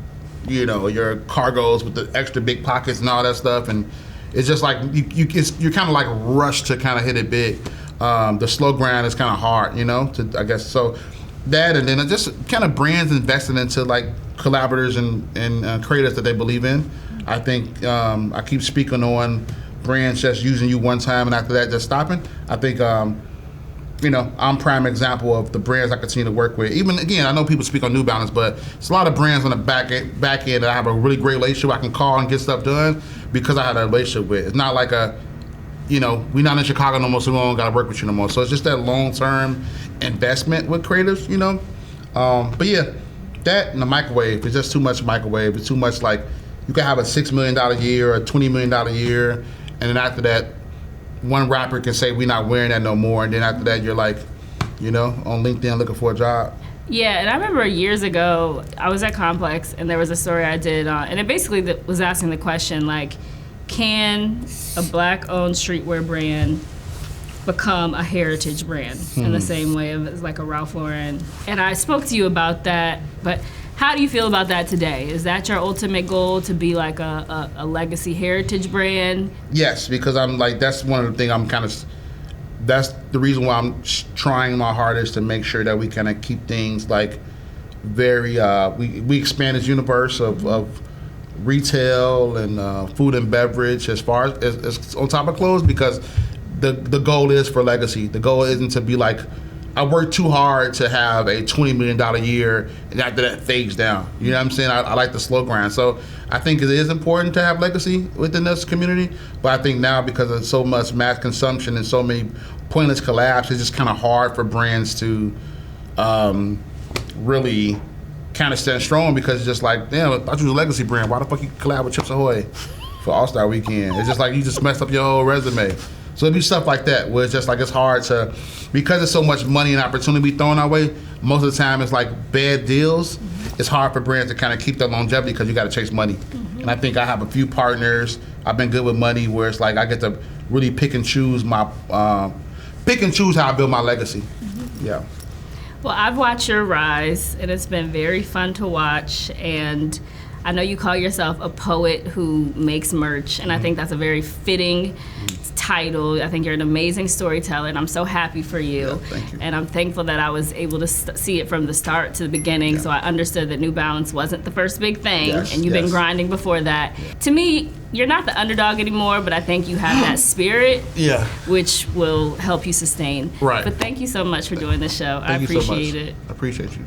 you know, your cargos with the extra big pockets and all that stuff, and it's just like you're kind of like rushed to kind of hit it big. The slow grind is kind of hard, you know, I guess. So that, and then just kind of brands investing into like collaborators and creators that they believe in. I think I keep speaking on brands just using you one time and after that just stopping. I think you know, I'm prime example of the brands I continue to work with. Even again, I know people speak on New Balance, but it's a lot of brands on the back end that I have a really great relationship. I can call and get stuff done because I had a relationship with. It's not like a, you know, we're not in Chicago no more, so we don't gotta work with you no more. So it's just that long-term investment with creatives, you know. But yeah, that and the microwave. It's just too much microwave. It's too much like you can have a $6 million a year or a $20 million a year, and then after that, one rapper can say we're not wearing that no more, and then after that you're like, you know, on LinkedIn looking for a job. Yeah, and I remember years ago I was at Complex and there was a story I did and it basically was asking the question like, can a black-owned streetwear brand become a heritage brand in the same way as like a Ralph Lauren? And I spoke to you about that, but how do you feel about that today? Is that your ultimate goal, to be like a legacy heritage brand? Yes, because I'm like, that's one of the things that's the reason why I'm trying my hardest to make sure that we kind of keep things like very, we expand this universe of retail and food and beverage as far as on top of clothes, because the goal is for legacy. The goal isn't to be like, I work too hard to have a $20 million a year, and after that fades down. You know what I'm saying? I like the slow grind. So I think it is important to have legacy within this community, but I think now because of so much mass consumption and so many pointless collabs, it's just kind of hard for brands to really kind of stand strong, because it's just like, damn, I thought you was a legacy brand. Why the fuck you collab with Chips Ahoy for All-Star Weekend? It's just like you just messed up your whole resume. So it'd be stuff like that where it's just like it's hard to, because there's so much money and opportunity thrown our way, most of the time it's like bad deals. It's hard for brands to kind of keep their longevity because you got to chase money. And I think I have a few partners, I've been good with money, where it's like I get to really pick and choose how I build my legacy. Yeah. Well, I've watched your rise, and it's been very fun to watch, and I know you call yourself a poet who makes merch, and I think that's a very fitting title. I think you're an amazing storyteller, and I'm so happy for you. Yeah, thank you. And I'm thankful that I was able to see it from the start to the beginning, so I understood that New Balance wasn't the first big thing, and you've been grinding before that. To me, you're not the underdog anymore, but I think you have that spirit, which will help you sustain. Right. But thank you so much for doing this show. I Thank you so much. appreciate it. I appreciate you.